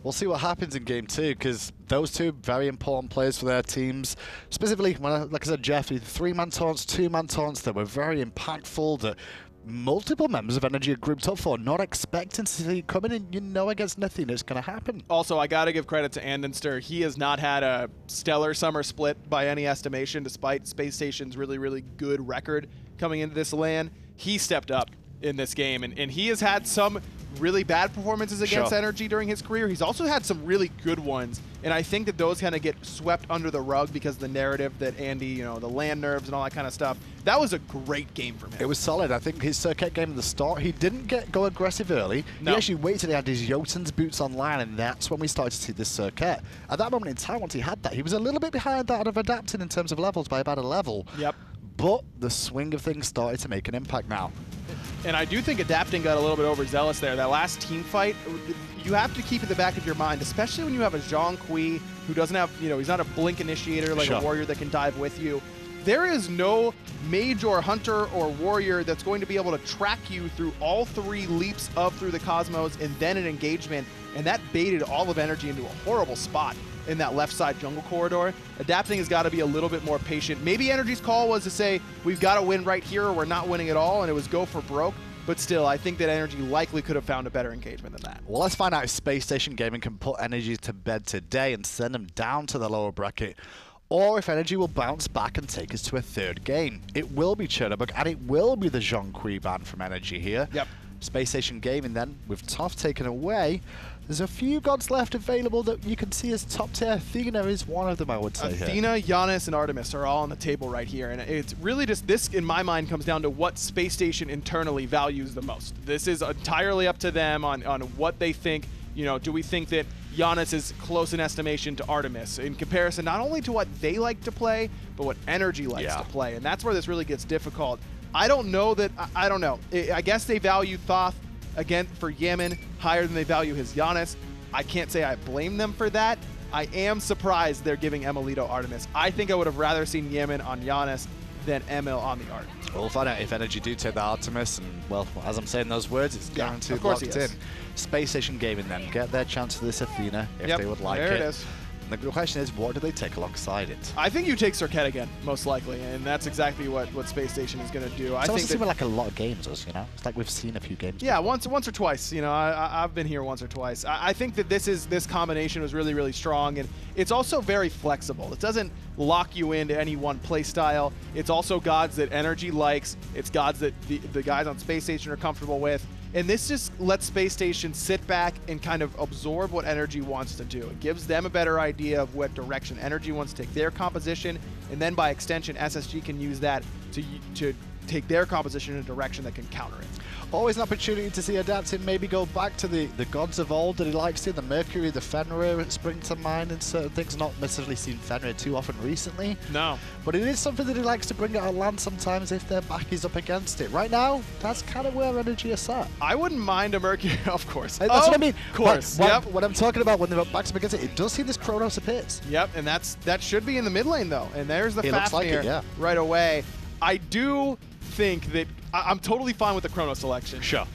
we'll see what happens in game 2, because those two very important players for their teams. Specifically, like I said, Jeff, 3-man taunts, 2-man taunts that were very impactful, that multiple members of NRG are grouped up for, not expecting to see it coming, and you know against nothing it's going to happen. Also, I got to give credit to andinster. He has not had a stellar summer split by any estimation, despite Spacestation's really, really good record coming into this LAN. He stepped up in this game, and he has had some really bad performances against NRG during his career. He's also had some really good ones, and I think that those kind of get swept under the rug because of the narrative that Andy, you know, the land nerves and all that kind of stuff. That was a great game from him. It was solid. I think his Serqet game at the start, he didn't go aggressive early. No. He actually waited till he had his Jotun's boots online, and that's when we started to see this Serqet. At that moment in time, once he had that, he was a little bit behind that of adapting in terms of levels by about a level. Yep. But the swing of things started to make an impact now. And I do think adapting got a little bit overzealous there. That last team fight, you have to keep in the back of your mind, especially when you have a Zhong Kui who doesn't have, you know, he's not a blink initiator like a warrior that can dive with you. There is no mage or hunter or warrior that's going to be able to track you through all 3 leaps up through the cosmos and then an engagement, and that baited all of NRG into a horrible spot in that left side jungle corridor. Adapting has got to be a little bit more patient. Maybe NRG's call was to say, we've got to win right here or we're not winning at all, and it was go for broke. But still, I think that NRG likely could have found a better engagement than that. Well, let's find out if Spacestation Gaming can put NRG to bed today and send them down to the lower bracket, or if NRG will bounce back and take us to a 3rd game. It will be Chernobyl, and it will be the Zhong Kui ban from NRG here. Yep. Spacestation Gaming then, with Toph taken away, there's a few gods left available that you can see as top tier. Athena is one of them, I would say. Athena, Giannis, and Artemis are all on the table right here. And it's really just, this, in my mind, comes down to what Spacestation internally values the most. This is entirely up to them on what they think. You know, do we think that Giannis is close in estimation to Artemis in comparison not only to what they like to play, but what NRG likes to play? And that's where this really gets difficult. I don't know that, I don't know. I guess they value Thoth, again, for Yammyn higher than they value his Giannis. I can't say I blame them for that. I am surprised they're giving emilitoo Artemis. I think I would have rather seen Yammyn on Giannis than Emil on the Artemis. We'll find out if NRG do take the Artemis, and, well, as I'm saying those words, it's guaranteed locked in. Spacestation Gaming then get their chance for this Athena if they would like it. There it is. And the question is, what do they take alongside it? I think you take Serqet again, most likely, and that's exactly what Spacestation is going to do. I think it's like a lot of games, you know? It's like we've seen a few games. Yeah, once or twice. You know, I've been here once or twice. I think that this combination was really, really strong, and it's also very flexible. It doesn't lock you into any one play style. It's also gods that NRG likes. It's gods that the guys on Spacestation are comfortable with. And this just lets Spacestation sit back and kind of absorb what NRG wants to do. It gives them a better idea of what direction NRG wants to take their composition, and then by extension, SSG can use that to take their composition in a direction that can counter it. Always an opportunity to see adapting, maybe go back to the gods of old that he likes to, the Mercury, the Fafnir spring to mind and certain things. Not necessarily seen Fafnir too often recently. No. But it is something that he likes to bring out on land sometimes if their back is up against it. Right now, that's kind of where NRG is at. I wouldn't mind a Mercury, of course. That's what I mean. Of course. What I'm talking about when they're backs up against it, it does seem this Chronos appears. Yep, and that should be in the mid lane though. And there's the Fafnir right away. I do think that I'm totally fine with the Chronos selection. Sure.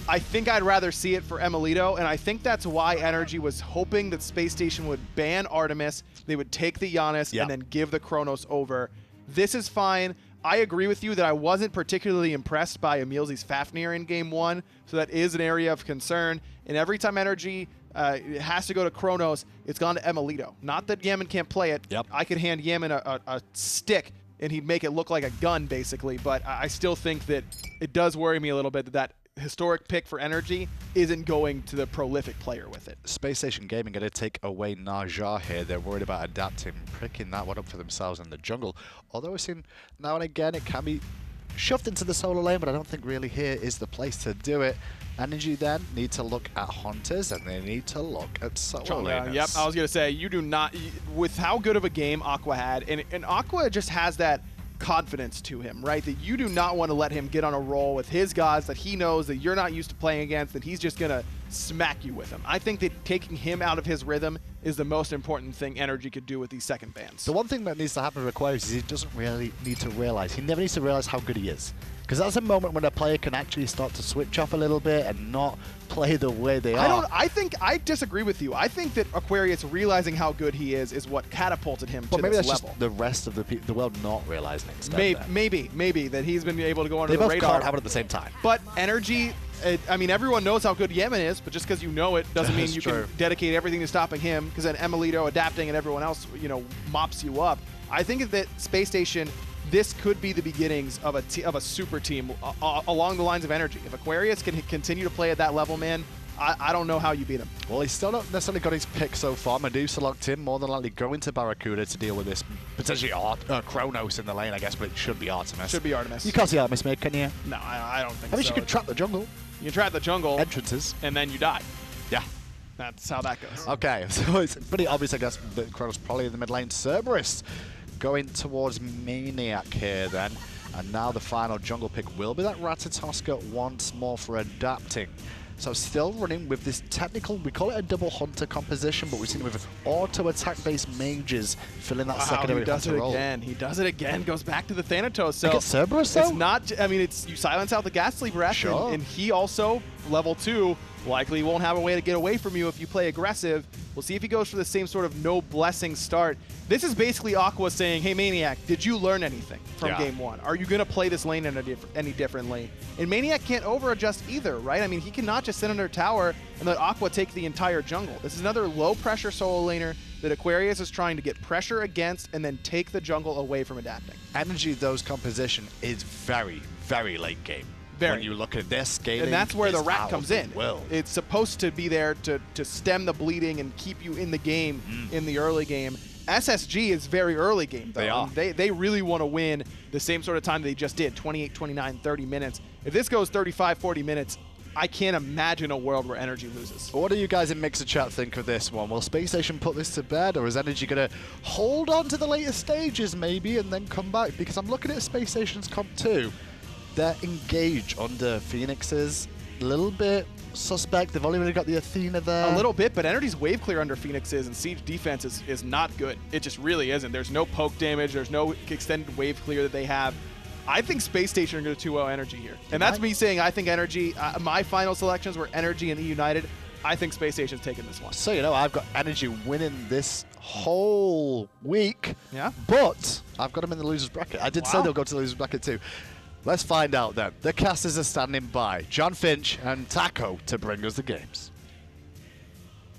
I think I'd rather see it for emilitoo, and I think that's why NRG was hoping that Spacestation would ban Artemis, they would take the Giannis, and then give the Chronos over. This is fine. I agree with you that I wasn't particularly impressed by EmilZy's Fafnir in Game 1, so that is an area of concern. And every time NRG has to go to Chronos, it's gone to emilitoo. Not that Yammyn can't play it. Yep. I could hand Yammyn a stick, and he'd make it look like a gun, basically. But I still think that it does worry me a little bit that historic pick for NRG isn't going to the prolific player with it. Spacestation Gaming going to take away Naja here. They're worried about adapting, picking that one up for themselves in the jungle. Although we've seen now and again it can be shoved into the solo lane, but I don't think really here is the place to do it. NRG then need to look at hunters, and they need to look at solo laners. Yep, I was going to say, you do not, with how good of a game Aqua had, and Aqua just has that confidence to him, right? That you do not want to let him get on a roll with his gods that he knows that you're not used to playing against, that he's just going to smack you with him. I think that taking him out of his rhythm is the most important thing NRG could do with these second bans. The one thing that needs to happen with Aquarius is he doesn't really need to realize. He never needs to realize how good he is. Because that's a moment when a player can actually start to switch off a little bit and not play the way they are. I disagree with you. I think that Aquarius realizing how good he is what catapulted him to maybe this that's level. just the rest of the world not realizing it instead. Maybe that he's been able to go under they the both radar. can't happen at the same time. But NRG, I mean, everyone knows how good Yammyn is, but just because you know it doesn't mean you can dedicate everything to stopping him, because then emilitoo adapting and everyone else, you know, mops you up. I think that Spacestation, this could be the beginnings of a super team along the lines of NRG. If Aquarius can continue to play at that level, man, I don't know how you beat him. Well, he's still not necessarily got his pick so far. Medusa locked in, more than likely going to BaRRaCCuDDa to deal with this. Potentially Chronos in the lane, I guess, but it should be Artemis. Should be Artemis. You can't see Artemis, mate, can you? No, I don't think so. I mean, you could trap the jungle. You can trap the jungle. Entrances. And then you die. Yeah. That's how that goes. Okay, so it's pretty obvious, I guess, that Chronos probably in the mid lane. Cerberus going towards maniaKK here then. And now the final jungle pick will be that Ratatoskr once more for adapting. So still running with this technical, we call it a double hunter composition, but we've seen it with auto attack based mages filling that secondary hunter role. He does it again, goes back to the Thanatos. So against Cerberus though? It's not, I mean, it's you silence out the ghastly breath, sure. and he also, level 2, likely won't have a way to get away from you if you play aggressive. We'll see if he goes for the same sort of no blessing start. This is basically Aqua saying, hey maniaK, did you learn anything from game 1? Are you going to play this lane any differently? And maniaK can't over adjust either, right? I mean, he cannot just sit under a tower and let Aqua take the entire jungle. This is another low pressure solo laner that Aquarius is trying to get pressure against and then take the jungle away from adapting. NRG Those composition is very, very late game. When you look at this scaling, and that's where the rat comes in. Will. It's supposed to be there to stem the bleeding and keep you in the game in the early game. SSG is very early game, though. They are. They really want to win the same sort of time they just did, 28, 29, 30 minutes. If this goes 35, 40 minutes, I can't imagine a world where NRG loses. What do you guys in Mixer Chat think of this one? Will Spacestation put this to bed, or is NRG going to hold on to the later stages maybe and then come back? Because I'm looking at Spacestation's comp 2. They're engaged under Phoenixes. A little bit suspect. They've only really got the Athena there. A little bit, but NRG's wave clear under Phoenixes and siege defense is not good. It just really isn't. There's no poke damage. There's no extended wave clear that they have. I think Spacestation are going to 2-0 NRG here. And that's me saying I think NRG, my final selections were NRG and E United. I think Spacestation's taking this one. So, you know, I've got NRG winning this whole week. Yeah. But I've got them in the loser's bracket. I did say they'll go to the loser's bracket too. Let's find out then. The casters are standing by. John Finch and Taco to bring us the games.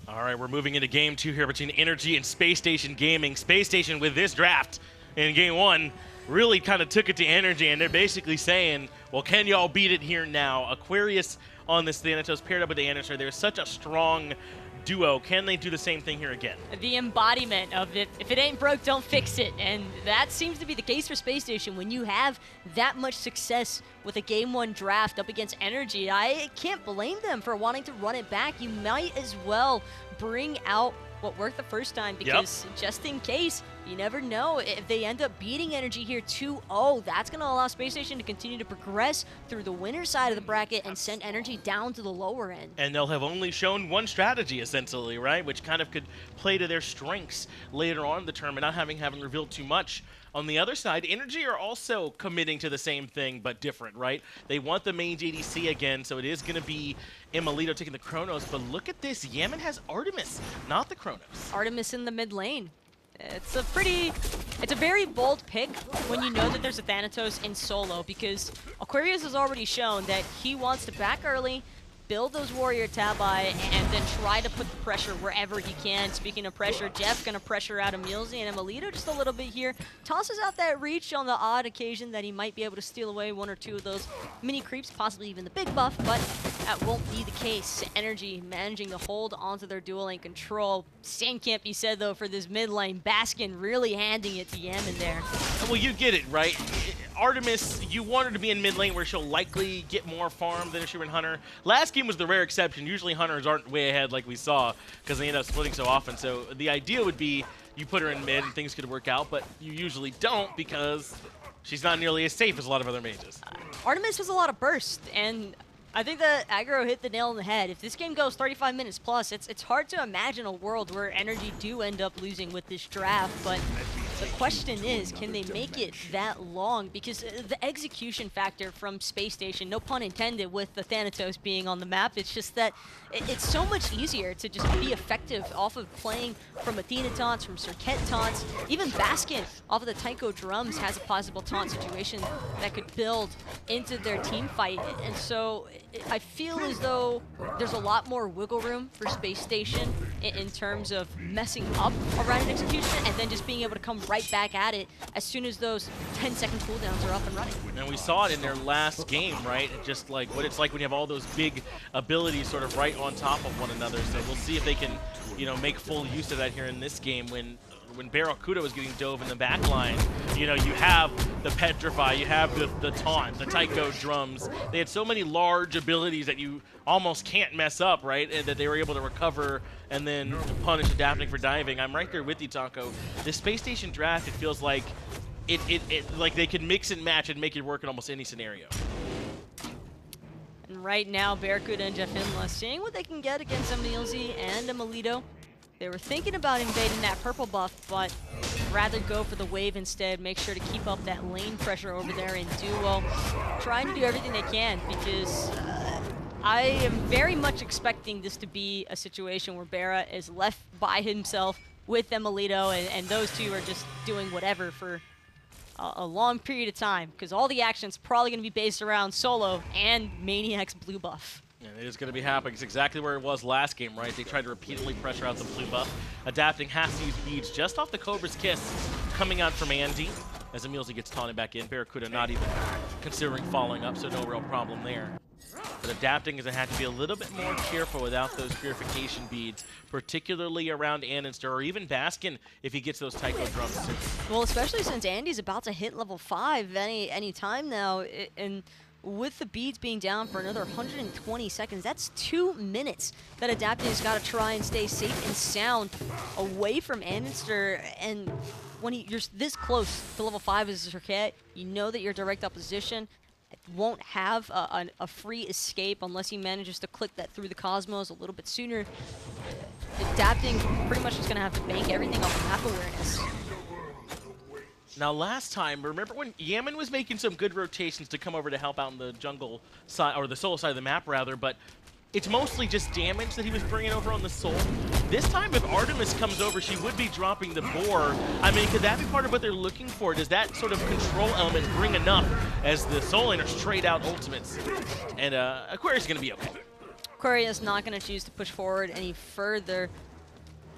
All right, we're moving into game 2 here between NRG and Spacestation Gaming. Spacestation with this draft in game 1 really kind of took it to NRG, and they're basically saying, well, can y'all beat it here now? Aquarius on this Thanatos paired up with the andinster. There's such a strong duo. Can they do the same thing here again? The embodiment of it. If it ain't broke, don't fix it. And that seems to be the case for Spacestation. When you have that much success with a Game 1 draft up against NRG, I can't blame them for wanting to run it back. You might as well bring out what worked the first time, because just in case, you never know. If they end up beating NRG here 2-0, that's going to allow Spacestation to continue to progress through the winner side of the bracket and send NRG down to the lower end. And they'll have only shown one strategy, essentially, right? Which kind of could play to their strengths later on in the tournament, not having revealed too much. On the other side, NRG are also committing to the same thing, but different, right? They want the main JDC again, so it is going to be emilitoo taking the Chronos. But look at this. Yammyn has Artemis, not the Chronos. Artemis in the mid lane. It's a very bold pick when you know that there's a Thanatos in solo, because Aquarius has already shown that he wants to back early, build those warrior tabi, and then try to put the pressure wherever he can. Speaking of pressure, Jeff gonna pressure out emilZy and emilitoo just a little bit here. Tosses out that reach on the odd occasion that he might be able to steal away 1 or 2 of those mini creeps, possibly even the big buff, but that won't be the case. NRG managing to hold onto their dual lane control. Same can't be said though for this mid lane. Baskin really handing it to Yammyn there. Well, you get it, right? Artemis, you want her to be in mid lane where she'll likely get more farm than if she were in Hunter. Last game was the rare exception. Usually Hunters aren't way ahead like we saw because they end up splitting so often. So the idea would be you put her in mid and things could work out, but you usually don't because she's not nearly as safe as a lot of other mages. Artemis has a lot of burst, and I think that aggro hit the nail on the head. If this game goes 35 minutes plus, it's hard to imagine a world where NRG do end up losing with this draft, but the question is, can they make it that long? Because the execution factor from Spacestation, no pun intended, with the Thanatos being on the map, it's just that it's so much easier to just be effective off of playing from Athena taunts, from Serqet taunts. Even Baskin off of the Taiko drums has a possible taunt situation that could build into their team fight. And so I feel as though there's a lot more wiggle room for Spacestation in terms of messing up around an execution and then just being able to come right back at it as soon as those 10-second cooldowns are up and running. And we saw it in their last game, right? Just like what it's like when you have all those big abilities sort of right on top of one another. So we'll see if they can, you know, make full use of that here in this game when BaRRaCCuDDa was getting dove in the back line. You know, you have the Petrify, you have the Taunt, the Taiko drums. They had so many large abilities that you almost can't mess up, right? And that they were able to recover and then punish adapting for diving. I'm right there with you, Taco. The Spacestation draft, it feels like like they could mix and match and make it work in almost any scenario. And right now, BaRRaCCuDDa and JeffHindla seeing what they can get against emilZy and emilitoo. They were thinking about invading that purple buff, but rather go for the wave instead. Make sure to keep up that lane pressure over there in duo. Trying to do everything they can because I am very much expecting this to be a situation where BaRRa is left by himself with emilitoo, and those two are just doing whatever for a long period of time because all the action's probably going to be based around solo and maniaK's blue buff. And it is going to be happening. It's exactly where it was last game, right? They tried to repeatedly pressure out the blue buff. Adapting has to use beads just off the Cobra's Kiss coming out from Andy as emilZy gets taunted back in. BaRRaCCuDDa not even considering following up, so no real problem there. But adapting is going to have to be a little bit more careful without those purification beads, particularly around andinster or even Baskin if he gets those Taiko drums too. Well, especially since Andy's about to hit level 5 any time now, and with the beads being down for another 120 seconds, that's 2 minutes that Adapting's got to try and stay safe and sound away from andinster. And when you're this close to level 5 as Serqet, you know that your direct opposition won't have a free escape unless he manages to click that through the Cosmos a little bit sooner. Adapting pretty much is going to have to bank everything off of map awareness. Now, last time, remember when Yammyn was making some good rotations to come over to help out in the jungle side, or the solo side of the map, rather, but it's mostly just damage that he was bringing over on the soul. This time, if Artemis comes over, she would be dropping the boar. I mean, could that be part of what they're looking for? Does that sort of control element bring enough as the soul laners trade out ultimates? And Aquarius is going to be okay. Aquarius not going to choose to push forward any further.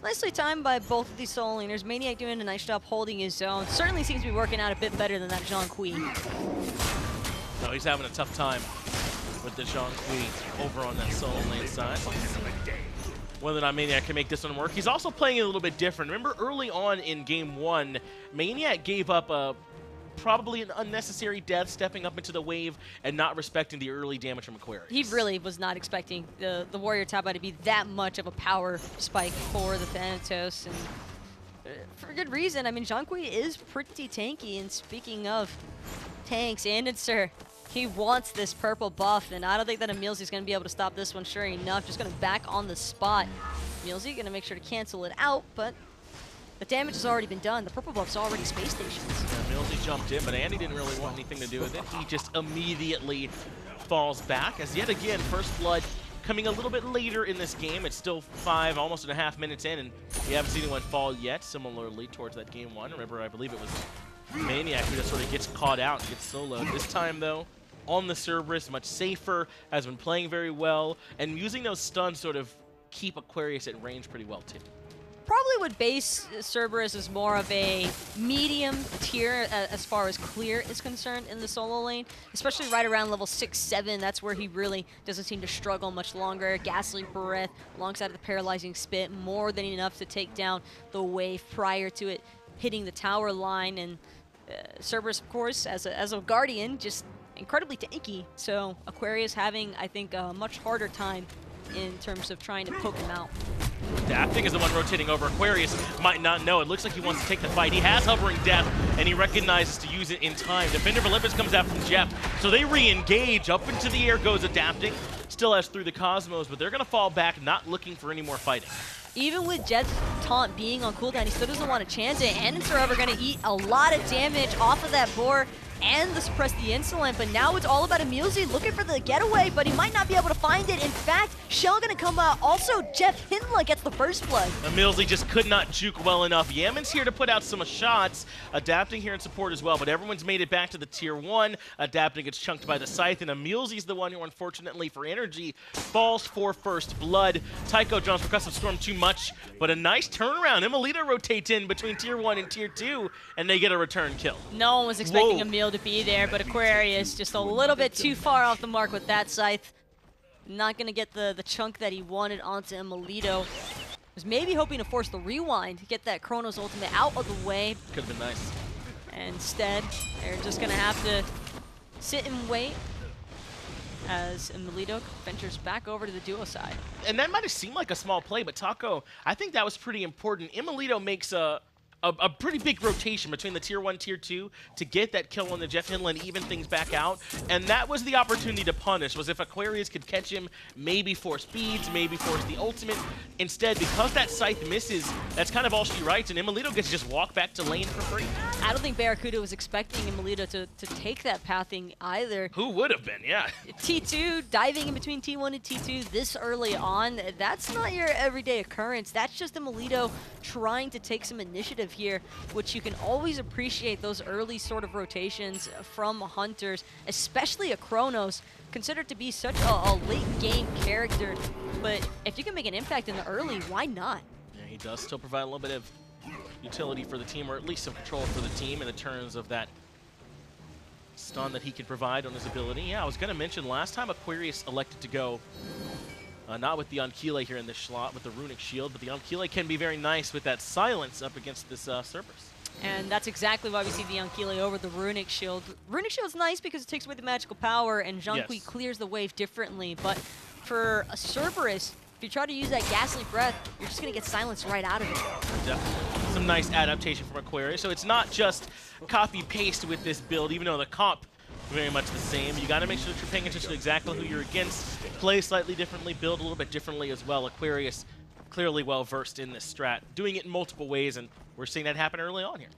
Nicely timed by both of these solo laners. maniaKK doing a nice job holding his zone. Certainly seems to be working out a bit better than that Jean-Qui. No, he's having a tough time with the Jean-Qui over on that solo lane side. Whether or not maniaKK can make this one work. He's also playing it a little bit different. Remember early on in game 1, maniaKK gave up probably an unnecessary death, stepping up into the wave and not respecting the early damage from Aquarius. He really was not expecting the warrior Taba to be that much of a power spike for the Thanatos, and for good reason. I mean, Jean-Qui is pretty tanky, and speaking of tanks, andinster, he wants this purple buff, and I don't think that emilZy is going to be able to stop this one, sure enough. Just going to back on the spot. emilZy going to make sure to cancel it out, but the damage has already been done. The purple buff's already Spacestations. Yeah, emilZy jumped in, but Andy didn't really want anything to do with it. He just immediately falls back as yet again, First Blood coming a little bit later in this game. It's still 5, almost and a half minutes in, and we haven't seen anyone fall yet, similarly towards that game 1. Remember, I believe it was maniaKK who just sort of gets caught out and gets soloed. This time, though, on the Cerberus, much safer, has been playing very well, and using those stuns sort of keep Aquarius at range pretty well, too. Probably would base Cerberus as more of a medium tier as far as clear is concerned in the solo lane, especially right around level 6, 7. That's where he really doesn't seem to struggle much longer. Ghastly Breath alongside of the Paralyzing Spit, more than enough to take down the wave prior to it hitting the tower line. And Cerberus, of course, as a Guardian, just incredibly tanky. So Aquarius having, I think, a much harder time in terms of trying to poke him out. Adapting is the one rotating over. Aquarius might not know. It looks like he wants to take the fight. He has Hovering Death, and he recognizes to use it in time. Defender of Olympus comes out from Jeff, so they re-engage. Up into the air goes Adapting. Still has Through the Cosmos, but they're going to fall back, not looking for any more fighting. Even with Jeff's taunt being on cooldown, he still doesn't want to chance it. Andinster are going to eat a lot of damage off of that boar and the suppress the insolent, but now it's all about EmilZy looking for the getaway, but he might not be able to find it. In fact, Shell gonna come out. Also, JeffHindla gets the first blood. EmilZy just could not juke well enough. Yammyn's here to put out some shots, Adapting here in support as well, but everyone's made it back to the tier 1. Adapting gets chunked by the Scythe, and EmilZy's the one who, unfortunately for NRG, falls for first blood. Tycho jumps Percussive Storm too much, but a nice turnaround. emilitoo rotates in between tier 1 and tier 2, and they get a return kill. No one was expecting Emil to be there, but Aquarius just a little bit too far off the mark with that Scythe. Not going to get the chunk that he wanted onto emilitoo. Was maybe hoping to force the rewind to get that Chronos ultimate out of the way. Could have been nice. And instead, they're just going to have to sit and wait as emilitoo ventures back over to the duo side. And that might have seemed like a small play, but Taco, I think that was pretty important. emilitoo makes a pretty big rotation between the tier 1, tier 2 to get that kill on the JeffHindla and even things back out. And that was the opportunity to punish, was if Aquarius could catch him, maybe force speeds, maybe force the ultimate. Instead, because that Scythe misses, that's kind of all she writes, and emilitoo gets to just walk back to lane for free. I don't think BaRRaCCuDDa was expecting emilitoo to take that pathing either. Who would have been, yeah. T2, diving in between T1 and T2 this early on, that's not your everyday occurrence. That's just emilitoo trying to take some initiative here, which you can always appreciate those early sort of rotations from hunters, especially a Chronos, considered to be such a late game character. But if you can make an impact in the early, why not? Yeah, he does still provide a little bit of utility for the team, or at least some control for the team in the terms of that stun that he can provide on his ability. Yeah, I was going to mention last time Aquarius elected to go not with the Ankylo here in this slot, with the Runic Shield, but the Ankylo can be very nice with that silence up against this Cerberus. And that's exactly why we see the Ankylo over the Runic Shield. Runic Shield's nice because it takes away the magical power, and Zhonghui clears the wave differently, but for a Cerberus, if you try to use that Ghastly Breath, you're just going to get silenced right out of it. Definitely. Some nice adaptation from Aquarius. So it's not just copy-paste with this build, even though the comp very much the same. You got to make sure that you're paying attention to exactly who you're against. Play slightly differently, build a little bit differently as well. Aquarius clearly well versed in this strat, doing it in multiple ways, and we're seeing that happen early on here.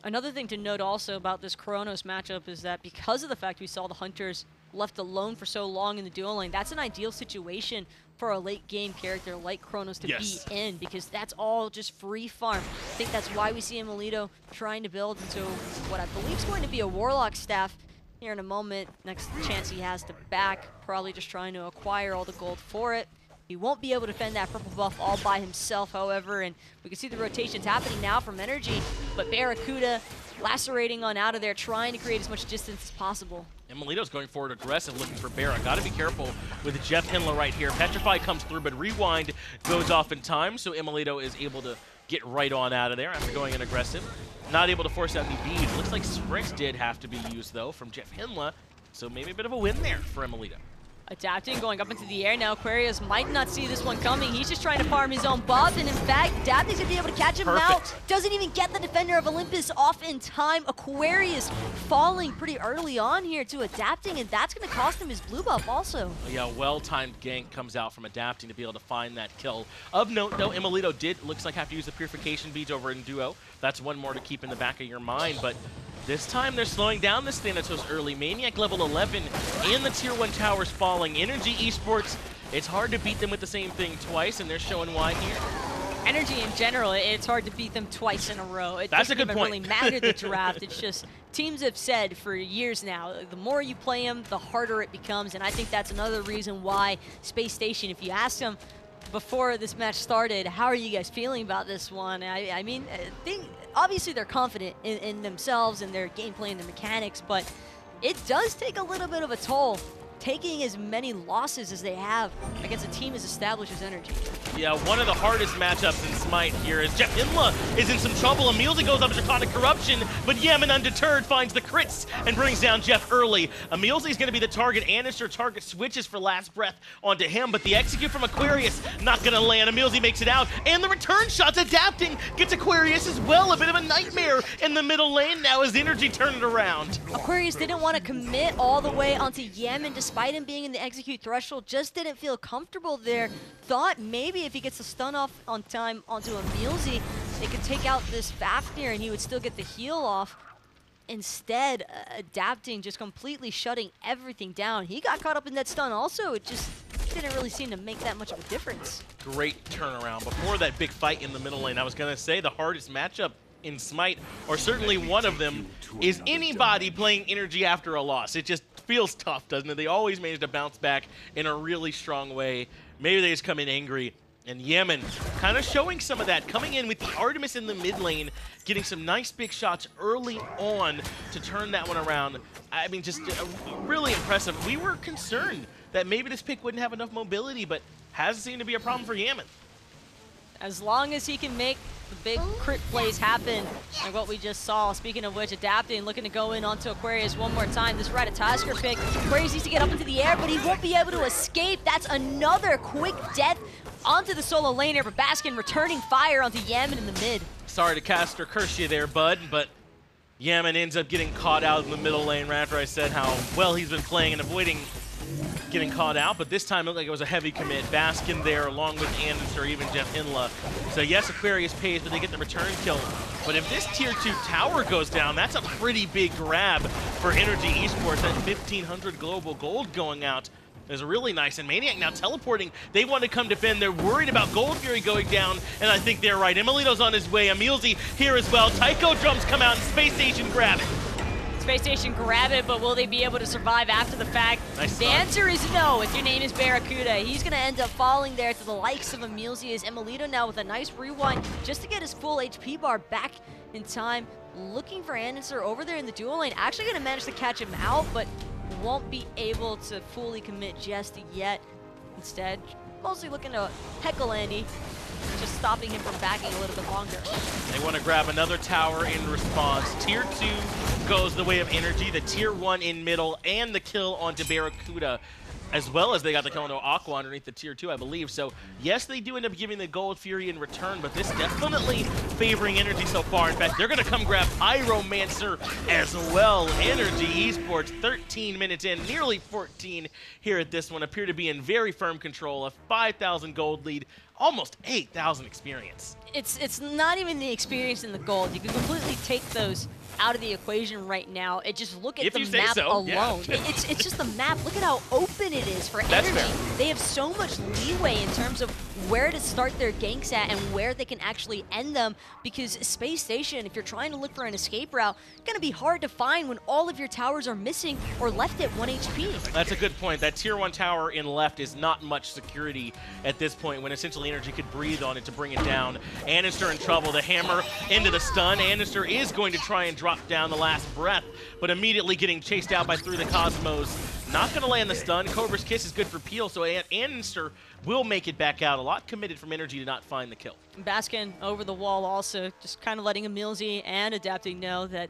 Another thing to note also about this Chronos matchup is that because of the fact we saw the Hunters left alone for so long in the duo lane, that's an ideal situation for a late game character like Chronos to be in, because that's all just free farm. I think that's why we see emilitoo trying to build into what I believe is going to be a Warlock staff here in a moment. Next chance he has to back, probably just trying to acquire all the gold for it. He won't be able to defend that purple buff all by himself, however, and we can see the rotations happening now from NRG, but BaRRaCCuDDa lacerating on out of there, trying to create as much distance as possible. emilitoo's going forward aggressive, looking for BaRRa. Got to be careful with JeffHindla right here. Petrify comes through, but Rewind goes off in time, so emilitoo is able to get right on out of there after going in aggressive. Not able to force out any beads. Looks like Sprint did have to be used, though, from JeffHindla, so maybe a bit of a win there for emilitoo. Adapting, going up into the air now. Aquarius might not see this one coming. He's just trying to farm his own buff, and in fact, Adapting's gonna be able to catch him out. Doesn't even get the Defender of Olympus off in time. Aquarius falling pretty early on here to Adapting, and that's gonna cost him his blue buff also. Yeah, well-timed gank comes out from Adapting to be able to find that kill. Of note, though, emilitoo did, looks like, have to use the Purification Beads over in duo. That's one more to keep in the back of your mind, but this time they're slowing down this Thanatos early. maniaKK level 11 and the tier 1 towers falling. NRG Esports, it's hard to beat them with the same thing twice, and they're showing why here. NRG in general, it's hard to beat them twice in a row. It That's a good doesn't point. even really matter the draft. It's just teams have said for years now, the more you play them, the harder it becomes, and I think that's another reason why Spacestation, if you ask them before this match started, how are you guys feeling about this one? I mean, obviously they're confident in themselves and their gameplay and their mechanics, but it does take a little bit of a toll taking as many losses as they have against a team as established as NRG. Yeah, one of the hardest matchups in Smite here is JeffHindla is in some trouble. emilZy goes up to Draconic Corruption, but Yammyn undeterred finds the crits and brings down Jeff early. emilZy is going to be the target. andinster target switches for last breath onto him, but the execute from Aquarius not going to land. emilZy makes it out, and the return shot's adapting. Gets Aquarius as well. A bit of a nightmare in the middle lane now as NRG turn it around. Aquarius didn't want to commit all the way onto Yammyn despite him being in the execute threshold, just didn't feel comfortable there. Thought maybe if he gets the stun off on time onto emilZy, they could take out this Fafnir and he would still get the heal off. Instead, adapting, just completely shutting everything down. He got caught up in that stun also. It just didn't really seem to make that much of a difference. Great turnaround. Before that big fight in the middle lane, I was going to say the hardest matchup in Smite, or certainly one of them, is anybody playing NRG after a loss. It just feels tough, doesn't it? They always manage to bounce back in a really strong way. Maybe they just come in angry. And Yammyn kind of showing some of that, coming in with the Artemis in the mid lane, getting some nice big shots early on to turn that one around. I mean, just really impressive. We were concerned that maybe this pick wouldn't have enough mobility, but hasn't seemed to be a problem for Yammyn. As long as he can make the big crit plays happen, like what we just saw. Speaking of which, adapting, looking to go in onto Aquarius one more time. This Ratatoskr pick, Aquarius needs to get up into the air, but he won't be able to escape. That's another quick death onto the solo laner, but Baskin returning fire onto Yammyn in the mid. Sorry to cast or curse you there, bud, but Yammyn ends up getting caught out in the middle lane right after I said how well he's been playing and avoiding getting caught out, but this time it looked like it was a heavy commit. Baskin there along with andinster, even JeffHindla. So yes, Aquarius pays, but they get the return kill. But if this tier 2 tower goes down, that's a pretty big grab for NRG Esports. That 1,500 global gold going out is really nice. And maniaKK now teleporting. They want to come defend. They're worried about Gold Fury going down, and I think they're right. emilitoo's on his way. emilZy here as well. Taiko drums come out and Spacestation grab it. Spacestation grab it, but will they be able to survive after the fact? Nice the answer is no if your name is BaRRaCCuDDa. He's going to end up falling there to the likes of emilZy as emilitoo now with a nice rewind just to get his full HP bar back in time. Looking for andinster over there in the dual lane. Actually going to manage to catch him out, but won't be able to fully commit just yet. Instead, mostly looking to heckle Andy, just stopping him from backing a little bit longer. They want to grab another tower in response. Tier 2 goes the way of NRG, the tier 1 in middle, and the kill onto BaRRaCCuDDa, as well as they got the kill onto Aqua underneath the tier 2, I believe. So yes, they do end up giving the Gold Fury in return, but this definitely favoring NRG so far. In fact, they're going to come grab Pyromancer as well. NRG Esports, 13 minutes in, nearly 14 here at this one, appear to be in very firm control. A 5,000 gold lead, almost 8,000 experience. It's not even the experience in the gold. You can completely take those out of the equation right now. It just look at the map alone. Yeah. It's just the map. Look at how open it is for NRG. They have so much leeway in terms of where to start their ganks at and where they can actually end them, because Spacestation, if you're trying to look for an escape route, gonna be hard to find when all of your towers are missing or left at 1 HP. That's a good point. That tier 1 tower in left is not much security at this point when essentially NRG could breathe on it to bring it down. andinster in trouble. The hammer into the stun. andinster is going to try and drop down the last breath, but immediately getting chased out by Through the Cosmos. Not going to land the stun. Cobra's Kiss is good for Peel, so andinster will make it back out. A lot committed from NRG to not find the kill. Baskin over the wall also, just kind of letting emilZy and adapting know that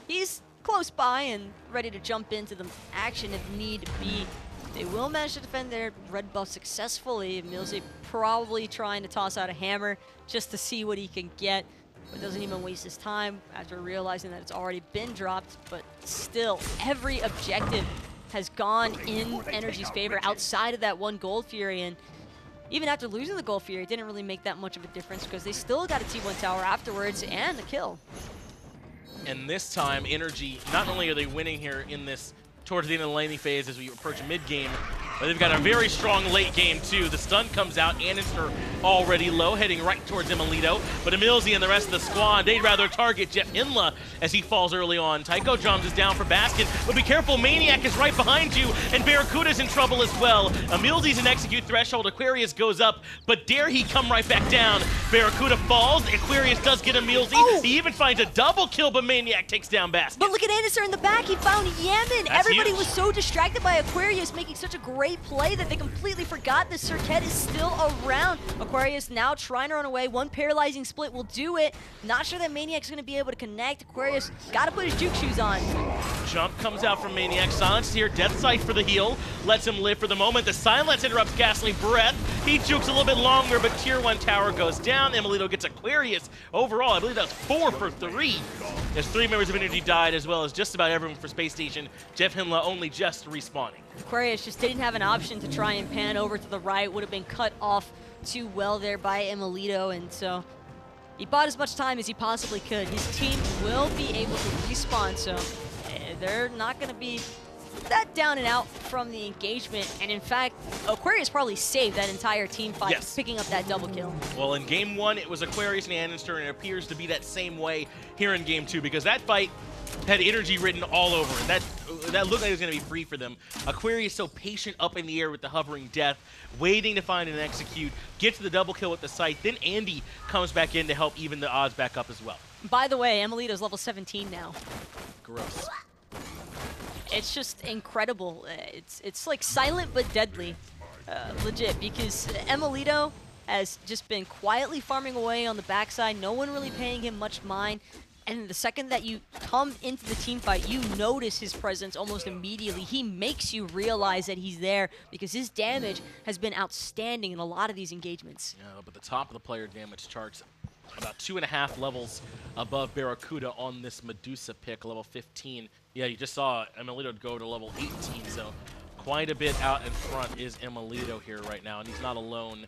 he's close by and ready to jump into the action if need be. They will manage to defend their red buff successfully. emilZy probably trying to toss out a hammer just to see what he can get, but doesn't even waste his time after realizing that it's already been dropped. But still, every objective has gone in NRG's favor outside of that one Gold Fury, and even after losing the Gold Fury, it didn't really make that much of a difference because they still got a T1 tower afterwards and a kill. And this time, NRG, not only are they winning here in this towards the end of the laning phase as we approach mid-game, But they've got a very strong late game, too. The stun comes out. Andinster already low, heading right towards emilitoo. But emilZy and the rest of the squad, they'd rather target JeffHindla as he falls early on. Tycho Drums is down for Baskin, but be careful, maniaKK is right behind you, and BaRRaCCuDDa's in trouble as well. emilZy's an execute threshold. Aquarius goes up, but dare he come right back down. BaRRaCCuDDa falls. Aquarius does get emilZy. Oh. He even finds a double kill, but maniaKK takes down Baskin. But look at andinster in the back. He found Yammyn. That's Everybody huge. was so distracted by Aquarius making such a great play that they completely forgot the Serqet is still around. Aquarius now trying to run away. One paralyzing split will do it. Not sure that maniaKK's going to be able to connect. Aquarius got to put his juke shoes on. Jump comes out from maniaKK. Silence here. Death Sight for the heal. Lets him live for the moment. The silence interrupts Ghastly Breath. He jukes a little bit longer, but tier 1 tower goes down. emilitoo gets Aquarius. Overall, I believe that was 4 for 3. As 3 members of NRG died, as well as just about everyone for Spacestation. JeffHindla only just respawning. Aquarius just didn't have an option to try and pan over to the right. Would have been cut off too well there by emilitoo, and so he bought as much time as he possibly could. His team will be able to respawn, so they're not going to be that down and out from the engagement. And in fact, Aquarius probably saved that entire team fight, Yes. picking up that double kill. Well, in game 1, it was Aquarius and andinster, and it appears to be that same way here in game 2, because that fight had energy written all over it. That looked like it was going to be free for them. Aquarius so patient up in the air with the hovering death, waiting to find an execute, gets the double kill with the sight. Then Andy comes back in to help even the odds back up as well. By the way, emilitoo's level 17 now. Gross. It's just incredible. It's like silent but deadly, legit, because emilitoo has just been quietly farming away on the backside, no one really paying him much mind. And the second that you come into the team fight, you notice his presence almost immediately. He makes you realize that he's there because his damage has been outstanding in a lot of these engagements. Yeah, but the top of the player damage charts about 2.5 levels above BaRRaCCuDDa on this Medusa pick, level 15. Yeah, you just saw emilitoo go to level 18, so quite a bit out in front is emilitoo here right now, and he's not alone.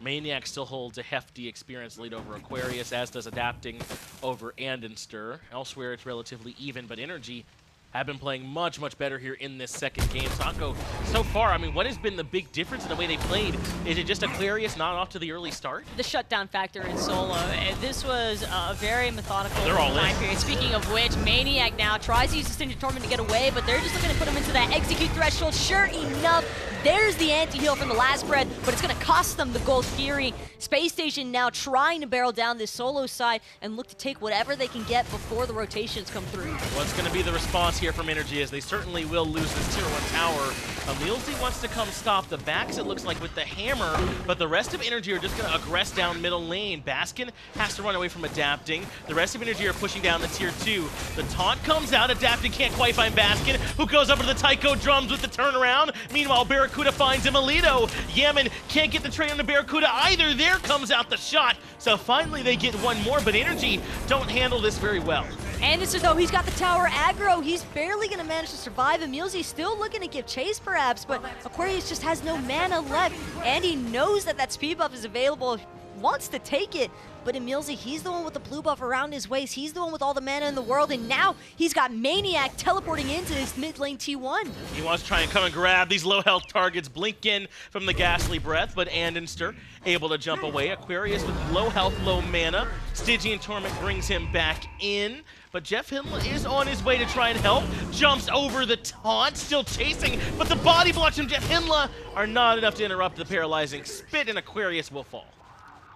maniaKK still holds a hefty experience lead over Aquarius, as does adapting over andinster. Elsewhere, it's relatively even, but NRG have been playing much, much better here in this second game. Taco, so far, I mean, what has been the big difference in the way they played? Is it just Aquarius not off to the early start? The shutdown factor in solo. And this was a very methodical They're all time in. period. Speaking of which, maniaKK now tries to use the Stingy Torment to get away, but they're just looking to put him into that execute threshold. Sure enough, there's the anti-heal from the last spread, but it's going to cost them the Gold Fury. Spacestation now trying to barrel down this solo side and look to take whatever they can get before the rotations come through. What's going to be the response here from NRG, as they certainly will lose this tier 1 tower. emilZy wants to come stop the backs, it looks like, with the hammer, but the rest of NRG are just going to aggress down middle lane. Baskin has to run away from adapting. The rest of NRG are pushing down the tier 2. The taunt comes out, adapting can't quite find Baskin, who goes up to the Tycho Drums with the turnaround. Meanwhile, BaRRaCCuDDa finds emilitoo. Yammyn can't get the trade on the BaRRaCCuDDa either. There comes out the shot. So finally they get one more, but NRG don't handle this very well. andinster, though, he's got the tower aggro. He's barely going to manage to survive. emilZy still looking to give chase, perhaps, but Aquarius just has no mana left. And he knows that that speed buff is available, wants to take it. But emilZy, he's the one with the blue buff around his waist. He's the one with all the mana in the world, and now he's got maniaKK teleporting into his mid lane T1. He wants to try and come and grab these low health targets, blink in from the Ghastly Breath, but andinster able to jump away. Aquarius with low health, low mana. Stygian Torment brings him back in, but JeffHindla is on his way to try and help. Jumps over the taunt, still chasing, but the body blocks from JeffHindla are not enough to interrupt the paralyzing spit, and Aquarius will fall.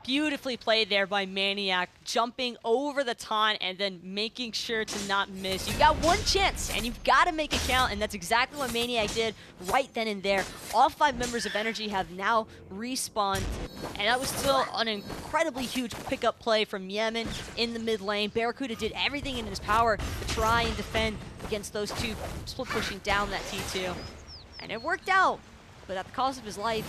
Beautifully played there by maniaKK, jumping over the taunt and then making sure to not miss. You've got one chance, and you've got to make it count, and that's exactly what maniaKK did right then and there. All 5 members of NRG have now respawned, and that was still an incredibly huge pickup play from Yammyn in the mid lane. BaRRaCCuDDa did everything in his power to try and defend against those two, split pushing down that T2. And it worked out, but at the cost of his life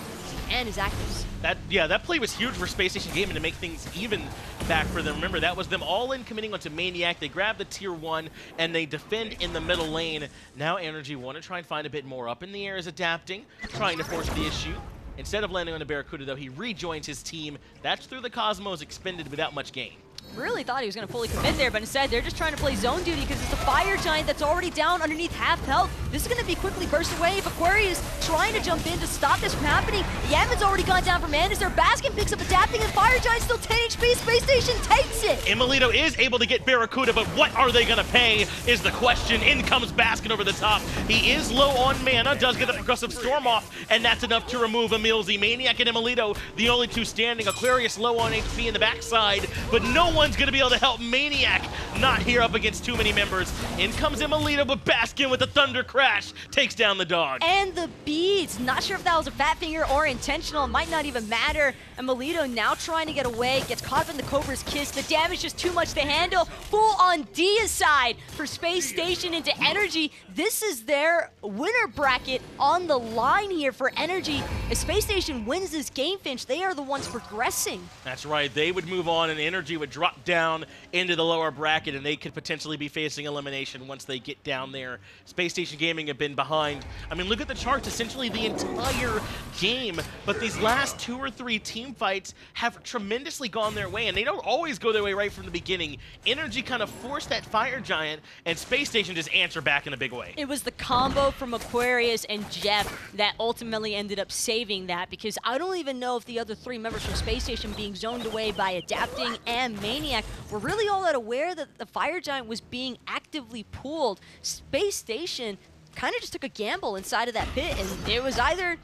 and his actives. That play was huge for Spacestation Gaming to make things even back for them. Remember, that was them all in committing onto maniaKK. They grab the tier 1 and they defend in the middle lane. Now NRG want to try and find a bit more up in the air, is adapting, trying to force the issue. Instead of landing on the BaRRaCCuDDa, though, he rejoins his team. That's through the Cosmos, expended without much gain. Really thought he was going to fully commit there, but instead they're just trying to play zone duty because it's a fire giant that's already down underneath half health. This is going to be quickly burst away. If Aquarius trying to jump in to stop this from happening, Yammyn's already gone down from andinster. Baskin picks up adapting, and Fire Giant still 10 HP. Spacestation takes it. emilitoo is able to get BaRRaCCuDDa, but what are they going to pay is the question. In comes Baskin over the top. He is low on mana, does get the progressive storm off, and that's enough to remove emilZy. maniaKK and emilitoo, the only two standing. Aquarius low on HP in the backside, but no one's going to be able to help maniaKK. Not here up against too many members. In comes emilitoo, but Baskin with the Thunder Crash takes down the dog. And the beads. Not sure if that was a fat finger or intentional. It might not even matter. emilitoo now trying to get away. Gets caught in the Cobra's kiss. The damage is too much to handle. Full on Dia's side for Spacestation into NRG. This is their winner bracket on the line here for NRG. If Spacestation wins this game, Finch, they are the ones progressing. That's right. They would move on, and NRG would drop down into the lower bracket, and they could potentially be facing elimination once they get down there. Spacestation Gaming have been behind. I mean, look at the charts, essentially the entire game, but these last 2 or 3 team fights have tremendously gone their way, and they don't always go their way right from the beginning. NRG kind of forced that Fire Giant, and Spacestation just answer back in a big way. It was the combo from Aquarius and Jeff that ultimately ended up saving that, because I don't even know if the other 3 members from Spacestation being zoned away by adapting and maniaKK were really all that aware that the Fire Giant was being actively pulled. Spacestation kind of just took a gamble inside of that pit, and it was either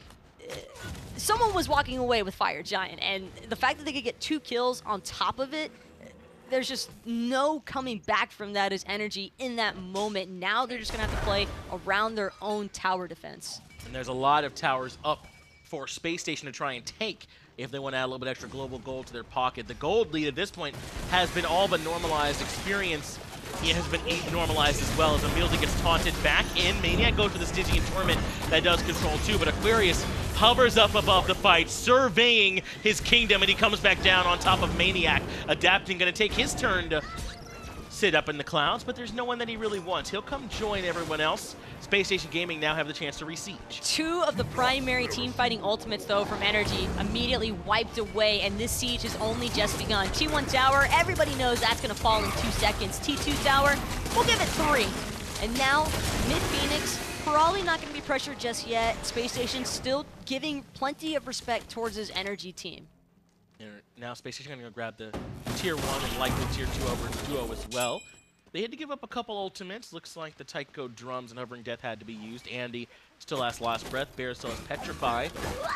someone was walking away with Fire Giant, and the fact that they could get 2 kills on top of it, there's just no coming back from that as NRG in that moment. Now they're just going to have to play around their own tower defense. And there's a lot of towers up for Spacestation to try and take if they want to add a little bit extra global gold to their pocket. The gold lead at this point has been all but normalized. Experience has been normalized as well, as emilZy gets taunted back in. maniaKK goes for the Stygian Torment that does control too, but Aquarius hovers up above the fight, surveying his kingdom, and he comes back down on top of maniaKK. Adapting, going to take his turn to sit up in the clouds, but there's no one that he really wants. He'll come join everyone else. Spacestation Gaming now have the chance to re-siege. 2 of the primary team fighting ultimates, though, from NRG immediately wiped away, and this siege has only just begun. T1 tower, everybody knows that's going to fall in 2 seconds. T2 tower, we'll give it 3. And now, mid-Phoenix, probably not going to be pressured just yet. Spacestation still giving plenty of respect towards his NRG team. Now Spacestation going to grab the tier 1 and likely tier 2 over duo as well. They had to give up a couple ultimates. Looks like the Tycho drums and Hovering Death had to be used. Andy still has Last Breath. Bear still has Petrify.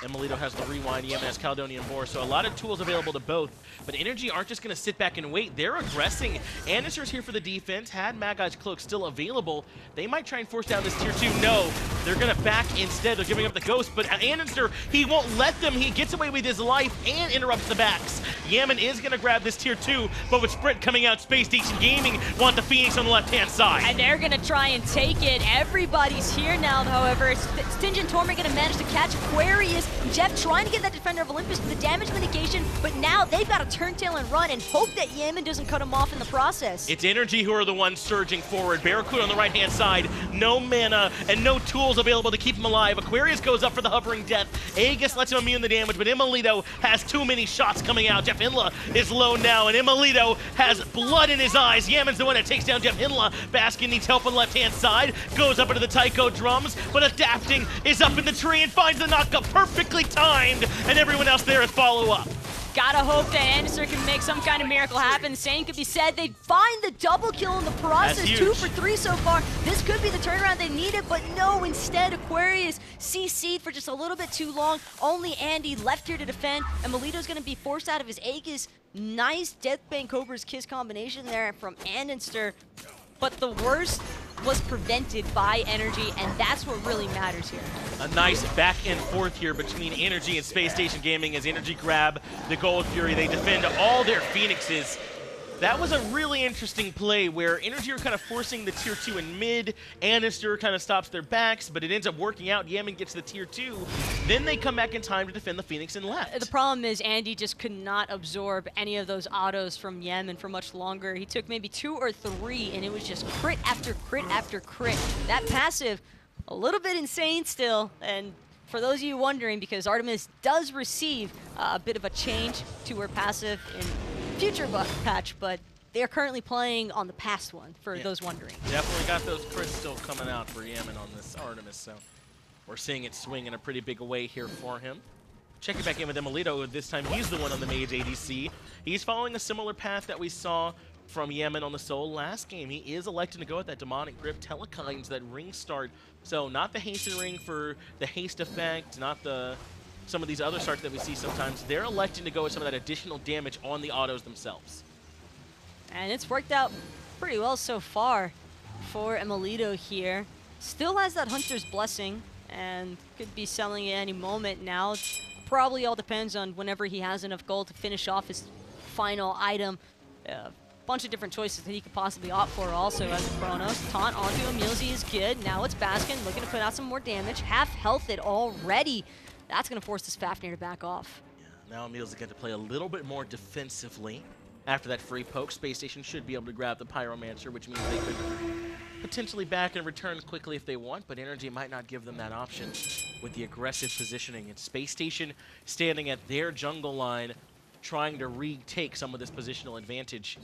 emilitoo has the Rewind. Yammyn has Caledonian Boar. So a lot of tools available to both. But NRG aren't just going to sit back and wait. They're aggressing. andinster's here for the defense. Had Magai's Cloak still available, they might try and force down this tier 2. No, they're going to back instead. They're giving up the Ghost. But andinster, he won't let them. He gets away with his life and interrupts the backs. Yammyn is going to grab this tier 2. But with Sprint coming out, Spacestation Gaming want the Phoenix on the left-hand side. And they're going to try and take it. Everybody's here now, however. Stygian Torment going to manage to catch Aquarius. Jeff trying to get that Defender of Olympus for the damage mitigation, but now they've got to turn tail and run and hope that Yammyn doesn't cut him off in the process. It's NRG who are the ones surging forward. BaRRaCCuDDa on the right-hand side. No mana and no tools available to keep him alive. Aquarius goes up for the Hovering Death. Aegis lets him immune the damage, but emilitoo has too many shots coming out. JeffHindla is low now, and emilitoo has blood in his eyes. Yammyn's the one that takes down JeffHindla. Baskin needs help on the left-hand side. Goes up into the Tycho drums, but adapting is up in the tree and finds the knockup perfectly timed, and everyone else there is follow-up. Gotta hope that andinster can make some kind of miracle happen. The same could be said. They'd find the double kill in the process. 2 for 3 so far. This could be the turnaround they needed, but no. Instead, Aquarius CC'd for just a little bit too long. Only Andy left here to defend, and emilitoo's gonna be forced out of his Aegis. Nice Deathbane Cobra's Kiss combination there from andinster, but the worst was prevented by NRG, and that's what really matters here. A nice back and forth here between NRG and Spacestation Gaming as NRG grab the Gold Fury. They defend all their Phoenixes. That was a really interesting play where NRG are kind of forcing the tier 2 in mid. andinster kind of stops their backs, but it ends up working out. Yammyn gets the tier 2. Then they come back in time to defend the Phoenix and left. The problem is Andy just could not absorb any of those autos from Yammyn for much longer. He took maybe 2 or 3, and it was just crit after crit after crit. That passive, a little bit insane still, and for those of you wondering, because Artemis does receive a bit of a change to her passive in future buff patch, but they're currently playing on the past one, for those wondering. Definitely got those crits still coming out for Yammyn on this Artemis, so we're seeing it swing in a pretty big way here for him. Checking back in with emilitoo, this time he's the one on the mage ADC. He's following a similar path that we saw from Yammyn on the Soul last game. He is electing to go with that demonic grip, telekines, that ring start. So not the hasten ring for the haste effect, not some of these other starts that we see sometimes. They're electing to go with some of that additional damage on the autos themselves. And it's worked out pretty well so far for emilitoo here. Still has that Hunter's Blessing and could be selling it any moment now. Probably all depends on whenever he has enough gold to finish off his final item. Bunch of different choices that he could possibly opt for also as a Chronos. Taunt onto emilZy is good. Now it's Baskin looking to put out some more damage. Half healthed already. That's going to force this Fafnir to back off. Yeah, now emilZy going to play a little bit more defensively. After that free poke, Spacestation should be able to grab the Pyromancer, which means they could potentially back and return quickly if they want, but NRG might not give them that option with the aggressive positioning. It's Spacestation standing at their jungle line, trying to retake some of this positional advantage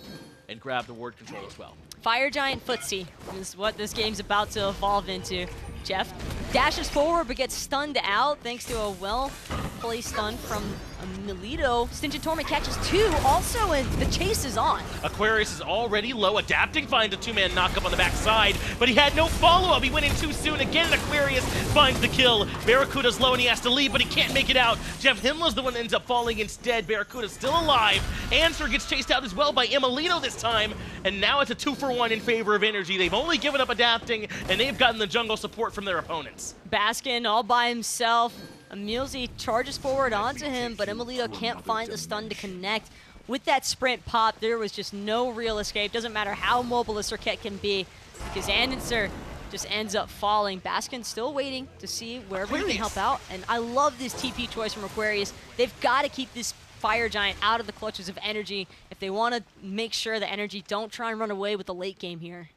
and grab the ward control as well. Fire Giant footsie is what this game's about to evolve into. Jeff dashes forward but gets stunned out thanks to a well-placed stun from emilitoo. Stingent Torment catches 2 also, and the chase is on. Aquarius is already low, adapting, finds a 2-man knockup on the backside, but he had no follow-up. He went in too soon. Again, and Aquarius finds the kill. BaRRaCCuDDa's low and he has to leave, but he can't make it out. JeffHindla's the one that ends up falling instead. BaRRaCCuDDa's still alive. Answer gets chased out as well by emilitoo this time, and now it's a 2-for-1 in favor of NRG. They've only given up adapting, and they've gotten the jungle support from their opponents. Baskin all by himself. emilZy charges forward onto him, but emilitoo can't find the stun to connect. With that sprint pop, there was just no real escape. Doesn't matter how mobile a Serqet can be, because andinster just ends up falling. Baskin still waiting to see wherever he can help out, and I love this TP choice from Aquarius. They've got to keep this Fire Giant out of the clutches of NRG if they want to make sure that NRG don't try and run away with the late game here.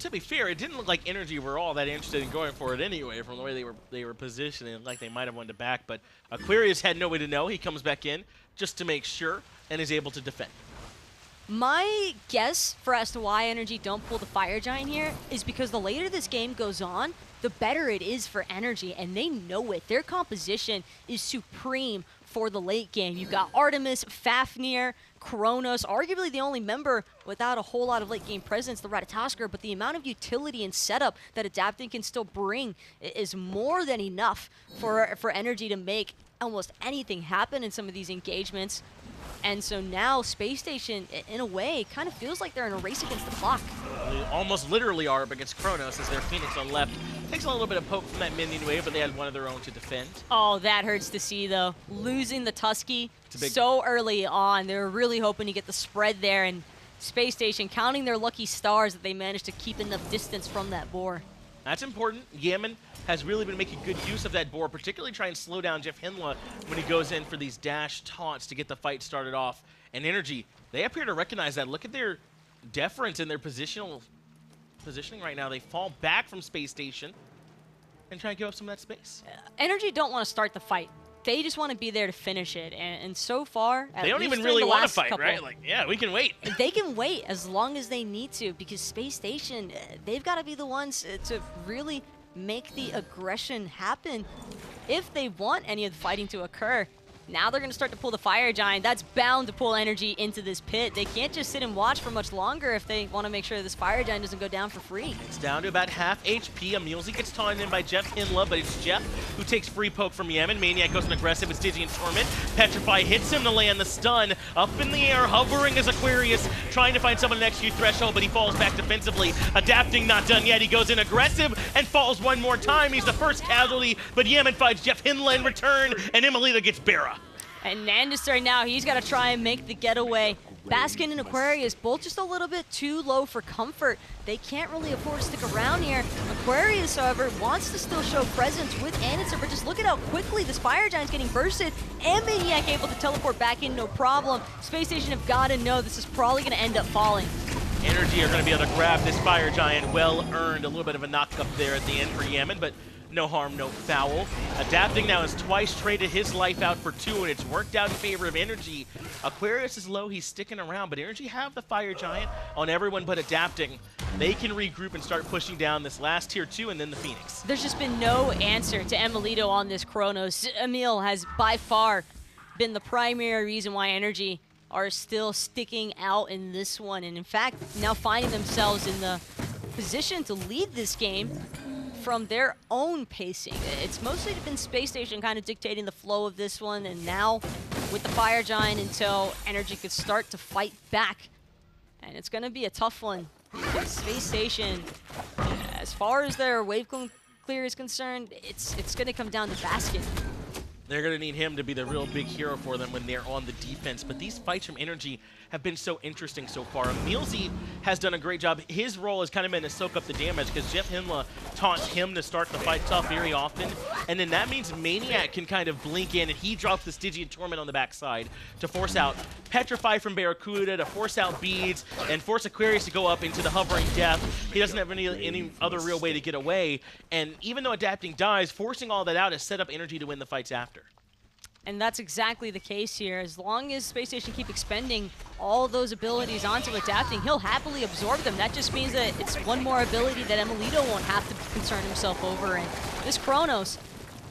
To be fair, it didn't look like NRG were all that interested in going for it anyway from the way they were positioning, like they might have wanted to back, but Aquarius had no way to know. He comes back in just to make sure and is able to defend. My guess for as to why NRG don't pull the Fire Giant here is because the later this game goes on, the better it is for NRG, and they know it. Their composition is supreme for the late game. You've got Artemis, Fafnir, Chronos, arguably the only member without a whole lot of late game presence, the Ratatoskr, but the amount of utility and setup that adapting can still bring is more than enough for NRG to make almost anything happen in some of these engagements. And so now Spacestation, in a way, kind of feels like they're in a race against the clock. They almost literally are up against Chronos as their Phoenix on left. Takes a little bit of poke from that minion wave, but they had one of their own to defend. Oh, that hurts to see, though. Losing the Tusky so early on. They were really hoping to get the spread there, and Spacestation counting their lucky stars that they managed to keep enough distance from that boar. That's important. Yammyn has really been making good use of that boar, particularly trying to slow down JeffHindla when he goes in for these dash taunts to get the fight started off. And NRG, they appear to recognize that. Look at their deference in their positioning right now. They fall back from Spacestation and try and give up some of that space. NRG don't want to start the fight. They just want to be there to finish it. And so far, they don't even really want to fight, right? Like, yeah, we can wait. They can wait as long as they need to, because Spacestation, they've got to be the ones to really make the aggression happen if they want any of the fighting to occur. Now they're going to start to pull the Fire Giant. That's bound to pull NRG into this pit. They can't just sit and watch for much longer if they want to make sure this Fire Giant doesn't go down for free. It's down to about half HP. emilZy gets taunted in by JeffHindla, but it's Jeff who takes free poke from Yammyn. Maniac goes in aggressive with Stygian Torment. Petrify hits him to land the stun. Up in the air, hovering as Aquarius, trying to find someone next to threshold, but he falls back defensively. Adapting, not done yet. He goes in aggressive and falls one more time. He's the first casualty, but Yammyn finds JeffHindla in return, and emilitoo gets BaRRa. And andinster now, he's got to try and make the getaway. Baskin and Aquarius, both just a little bit too low for comfort. They can't really afford to stick around here. Aquarius, however, wants to still show presence with andinster, but just look at how quickly this Fire Giant's getting bursted. And maniaKK able to teleport back in, no problem. Spacestation have got to know this is probably going to end up falling. NRG are going to be able to grab this Fire Giant. Well earned. A little bit of a knock up there at the end for Yammyn, but no harm, no foul. Adapting now has twice traded his life out for 2, and it's worked out in favor of NRG. Aquarius is low, he's sticking around, but NRG have the Fire Giant on everyone but Adapting. They can regroup and start pushing down this last tier 2 and then the Phoenix. There's just been no answer to emilitoo on this Chronos. Emil has by far been the primary reason why NRG are still sticking out in this one, and in fact, now finding themselves in the position to lead this game from their own pacing. It's mostly been Spacestation kind of dictating the flow of this one, and now with the Fire Giant until NRG could start to fight back. And it's going to be a tough one. Spacestation, as far as their wave clear is concerned, it's going to come down to Baskin. They're going to need him to be the real big hero for them when they're on the defense. But these fights from NRG have been so interesting so far. EmilZy has done a great job. His role has kind of been to soak up the damage because JeffHindla taunts him to start the fight tough very often. And then that means maniaKK can kind of blink in, and he drops the Stygian Torment on the backside to force out Petrify from BaRRaCCuDDa, to force out Beads, and force Aquarius to go up into the hovering death. He doesn't have any other real way to get away. And even though Adapting dies, forcing all that out has set up NRG to win the fights after. And that's exactly the case here. As long as Spacestation keep expending all those abilities onto Adapting, he'll happily absorb them. That just means that it's one more ability that emilitoo won't have to concern himself over. And this Chronos,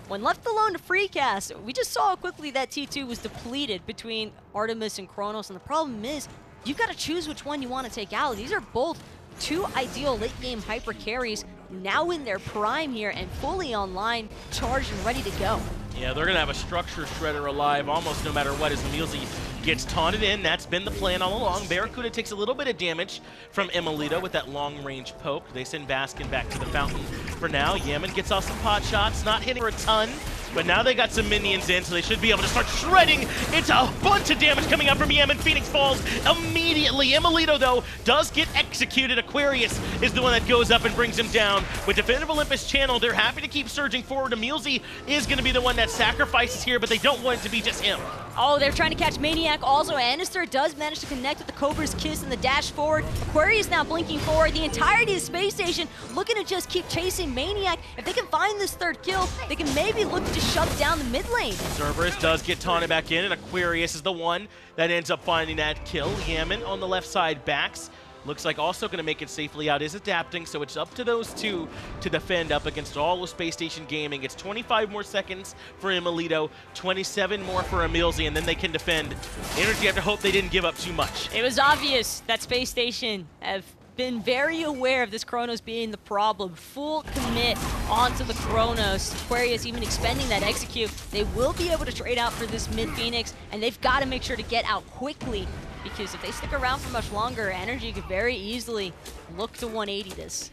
when left alone to free cast, we just saw how quickly that T2 was depleted between Artemis and Chronos. And the problem is, you've got to choose which one you want to take out. These are both 2 ideal late game hyper carries now in their prime here and fully online, charged and ready to go. Yeah, they're going to have a Structure Shredder alive almost no matter what as emilZy gets taunted in. That's been the plan all along. BaRRaCCuDDa takes a little bit of damage from emilitoo with that long-range poke. They send Baskin back to the fountain for now. Yammyn gets off some pot shots, not hitting for a ton. But now they got some minions in, so they should be able to start shredding. It's a bunch of damage coming up from Yammyn. Phoenix falls immediately. emilitoo, though, does get executed. Aquarius is the one that goes up and brings him down. With Definitive Olympus channel, they're happy to keep surging forward. emilZy is going to be the one that sacrifices here, but they don't want it to be just him. Oh, they're trying to catch maniaKK. Also, andinster does manage to connect with the Cobra's Kiss and the dash forward. Aquarius now blinking forward. The entirety of Spacestation looking to just keep chasing maniaKK. If they can find this 3rd kill, they can maybe look to shut down the mid lane. Cerberus does get taunted back in, and Aquarius is the one that ends up finding that kill. Yammyn on the left side backs. Looks like also going to make it safely out is Adapting, so it's up to those 2 to defend up against all of Spacestation Gaming. It's 25 more seconds for emilitoo, 27 more for emilZy, and then they can defend. NRG have to hope they didn't give up too much. It was obvious that Spacestation have been very aware of this Chronos being the problem. Full commit onto the Chronos. Aquarius even expending that execute. They will be able to trade out for this mid Phoenix, and they've got to make sure to get out quickly, because if they stick around for much longer, NRG could very easily look to 180 this.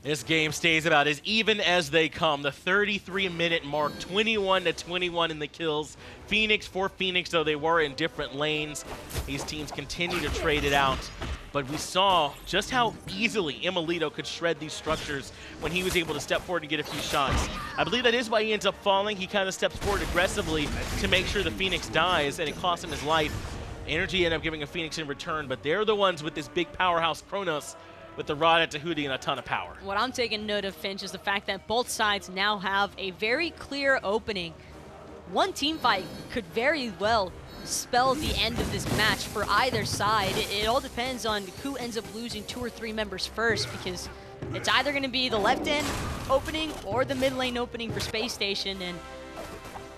This game stays about as even as they come. The 33-minute mark, 21-21 in the kills. Phoenix for Phoenix, though they were in different lanes. These teams continue to trade it out. But we saw just how easily emilitoo could shred these structures when he was able to step forward and get a few shots. I believe that is why he ends up falling. He kind of steps forward aggressively to make sure the Phoenix dies, and it costs him his life. NRG ended up giving a Phoenix in return, but they're the ones with this big powerhouse Chronos with the Ratatoskr and a ton of power. What I'm taking note of, Finch, is the fact that both sides now have a very clear opening. One team fight could very well spell the end of this match for either side. It all depends on who ends up losing 2 or 3 members first, because it's either going to be the left end opening or the mid lane opening for Spacestation, and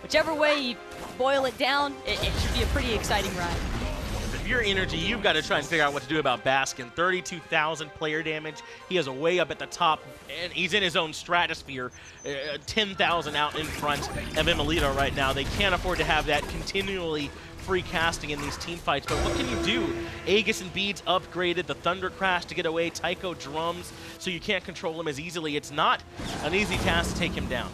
whichever way you boil it down, it should be a pretty exciting ride. If you're NRG, you've got to try and figure out what to do about Baskin. 32,000 player damage. He is way up at the top, and he's in his own stratosphere. 10,000 out in front of emilitoo right now. They can't afford to have that continually free casting in these team fights, but what can you do? Aegis and Beads upgraded, the Thunder Crash to get away, Tycho drums, so you can't control him as easily. It's not an easy task to take him down.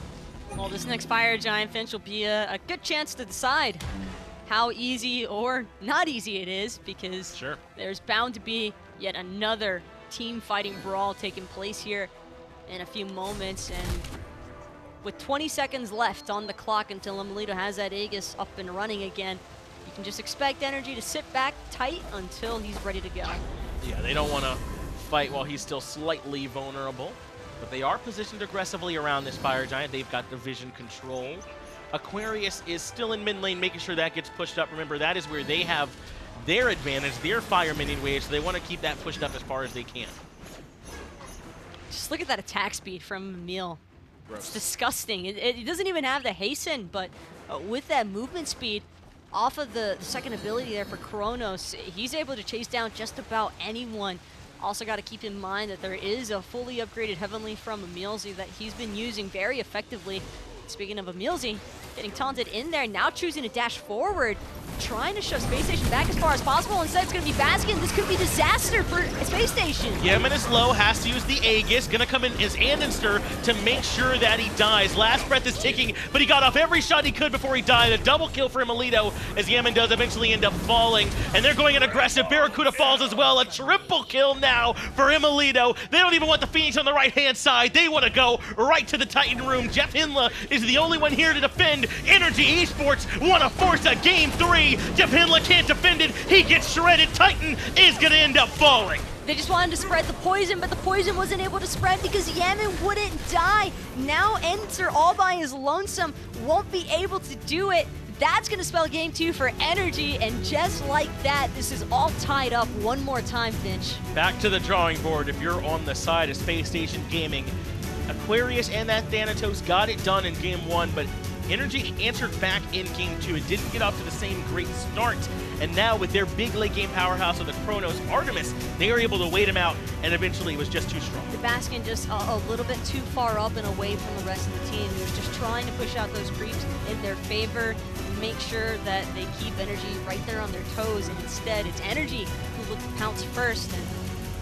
Well, this next Fire Giant, Finch, will be a good chance to decide how easy or not easy it is, because Sure. There's bound to be yet another team fighting brawl taking place here in a few moments. And with 20 seconds left on the clock until emilitoo has that Aegis up and running again, you can just expect NRG to sit back tight until he's ready to go. Yeah, they don't want to fight while he's still slightly vulnerable. but they are positioned aggressively around this Fire Giant. They've got the vision control. Aquarius is still in mid lane, making sure that gets pushed up. Remember, that is where they have their advantage, their fire minion wave, so they want to keep that pushed up as far as they can. Just look at that attack speed from Emil. Gross. It's disgusting. It doesn't even have the hasten, but with that movement speed, off of the second ability there for Chronos, he's able to chase down just about anyone. Also got to keep in mind that there is a fully upgraded Heavenly from EmilZy that he's been using very effectively. Speaking of EmilZy, getting taunted in there, now choosing to dash forward, trying to shove Spacestation back as far as possible. Instead, it's going to be Baskin. This could be disaster for Spacestation. Yammyn is low, has to use the Aegis. Gonna come in as andinster to make sure that he dies. Last breath is ticking, but he got off every shot he could before he died. A double kill for emilitoo as Yammyn does eventually end up falling. And they're going in aggressive. BaRRaCCuDDa falls as well. A triple kill now for emilitoo. They don't even want the Phoenix on the right-hand side. They want to go right to the Titan room. JeffHindla is the only one here to defend. NRG Esports want to force a game 3. JeffHindla can't defend it. He gets shredded. Titan is going to end up falling. They just wanted to spread the poison, but the poison wasn't able to spread because Yammyn wouldn't die. Now Enter all by his lonesome won't be able to do it. That's going to spell game 2 for NRG, and just like that, this is all tied up one more time, Finch. Back to the drawing board if you're on the side of Spacestation Gaming. Aquarius and that Thanatos got it done in game 1, but NRG answered back in game 2. It didn't get off to the same great start. And now with their big late game powerhouse of the Chronos Artemis, they were able to wait him out, and eventually it was just too strong. The Baskin just a little bit too far up and away from the rest of the team. He was just trying to push out those creeps in their favor, make sure that they keep NRG right there on their toes, and instead it's NRG who looked to pounce first, and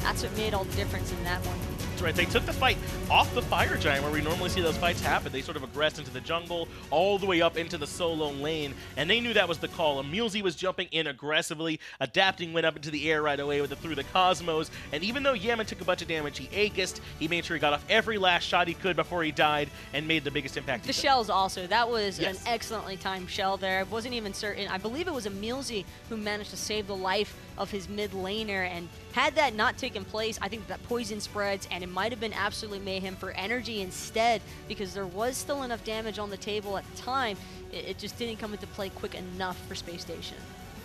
that's what made all the difference in that one. That's right, they took the fight off the Fire Giant where we normally see those fights happen. They sort of aggressed into the jungle, all the way up into the solo lane, and they knew that was the call. EmilZy was jumping in aggressively, adapting, went up into the air right away with it through the Cosmos, and even though Yammyn took a bunch of damage, he Aegis'd, he made sure he got off every last shot he could before he died, and made the biggest impact. The shells also, that was an excellently timed shell there. I wasn't even certain, I believe it was EmilZy who managed to save the life of his mid laner, and had that not taken place, I think that poison spreads, and it might have been absolute mayhem for NRG instead, because there was still enough damage on the table at the time. It just didn't come into play quick enough for Spacestation.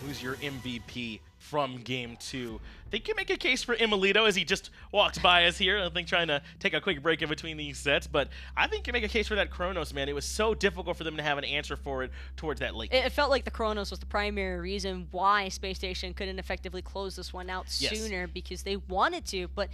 Who's your MVP from game 2? I think you make a case for emilitoo as he just walks by us here. I think trying to take a quick break in between these sets, but I think you make a case for that Chronos, man. It was so difficult for them to have an answer for it towards that late. It felt like the Chronos was the primary reason why Spacestation couldn't effectively close this one out sooner, because they wanted to, but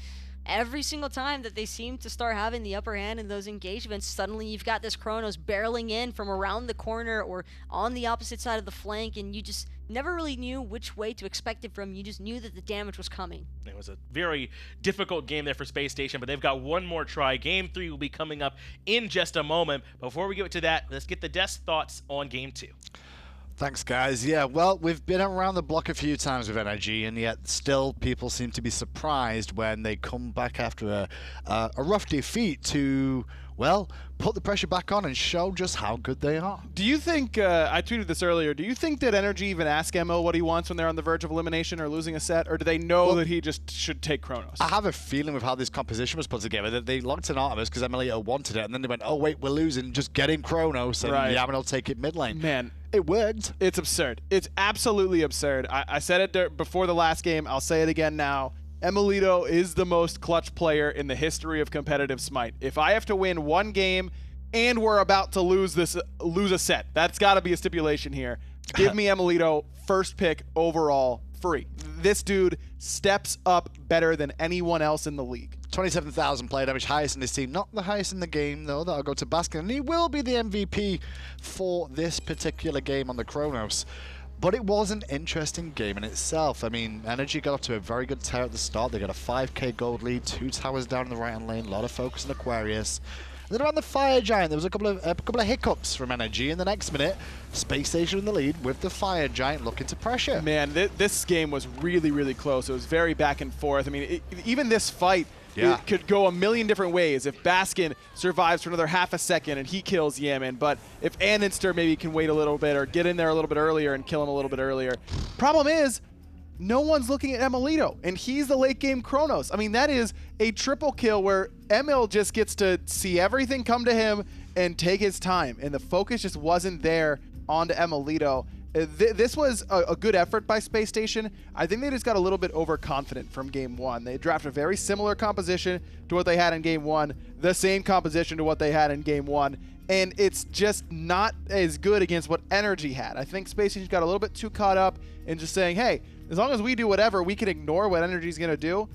every single time that they seem to start having the upper hand in those engagements, suddenly you've got this Chronos barreling in from around the corner or on the opposite side of the flank, and you just never really knew which way to expect it from. You just knew that the damage was coming. It was a very difficult game there for Spacestation, but they've got one more try. Game 3 will be coming up in just a moment. Before we get to that, let's get the Desk thoughts on game 2. Thanks, guys. Yeah, well, we've been around the block a few times with NRG, and yet still people seem to be surprised when they come back after a rough defeat to, well, put the pressure back on and show just how good they are. Do you think, I tweeted this earlier, do you think that NRG even ask Emil what he wants when they're on the verge of elimination or losing a set, or do they know that he just should take Chronos? I have a feeling with how this composition was put together that they locked in Artemis because emilitoo wanted it, and then they went, oh wait, we're losing, just get in Chronos, and Yammyn will take it mid lane. Man. It worked. It's absurd. It's absolutely absurd. I said it before the last game. I'll say it again now. emilitoo is the most clutch player in the history of competitive Smite. If I have to win one game and we're about to lose a set, that's got to be a stipulation here. Give me emilitoo first pick overall free. This dude steps up better than anyone else in the league. 27,000 player damage, highest in his team. Not the highest in the game, though. That'll go to Baskin, and he will be the MVP for this particular game on the Chronos. But it was an interesting game in itself. I mean, NRG got off to a very good tear at the start. They got a 5k gold lead, 2 towers down in the right-hand lane, a lot of focus on Aquarius. And then around the Fire Giant, there was a couple of hiccups from NRG. In the next minute, Spacestation in the lead with the Fire Giant looking to pressure. Man, this game was really, really close. It was very back and forth. I mean, even this fight, it could go a million different ways if Baskin survives for another half a second and he kills Yammyn, but if andinster maybe can wait a little bit or get in there a little bit earlier and kill him a little bit earlier. Problem is, no one's looking at emilitoo, and he's the late game Chronos. I mean, that is a triple kill where Emil just gets to see everything come to him and take his time, and the focus just wasn't there onto emilitoo. This was a good effort by Spacestation. I think they just got a little bit overconfident from game one. They drafted a very similar composition to what they had in game one, the same composition to what they had in game one, and it's just not as good against what NRG had. I think Spacestation got a little bit too caught up in just saying, hey, as long as we do whatever, we can ignore what NRG's going to do.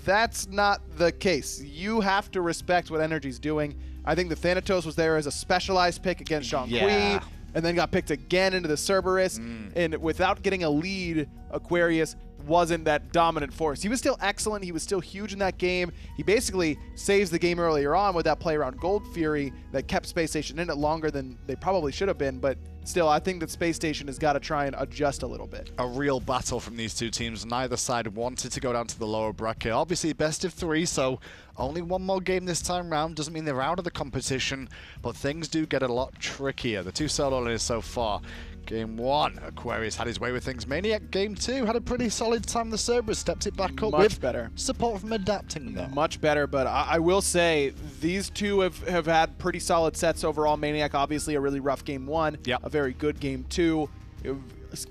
That's not the case. You have to respect what NRG's doing. I think the Thanatos was there as a specialized pick against Zhonghui, and then got picked again into the Cerberus, and without getting a lead, Aquarius wasn't that dominant force. He was still excellent. He was still huge in that game. He basically saves the game earlier on with that play around Gold Fury that kept Spacestation in it longer than they probably should have been, but still, I think that Spacestation has got to try and adjust a little bit. A real battle from these two teams. Neither side wanted to go down to the lower bracket. Obviously, best of 3, so only one more game this time round. Doesn't mean they're out of the competition, but things do get a lot trickier. The two solo lanes so far. Game 1, Aquarius had his way with things. maniaKK game 2 had a pretty solid time. The Cerberus stepped it back up with better support from adapting though. Much better, but I will say these two have had pretty solid sets overall. maniaKK obviously a really rough game 1, a very good game 2,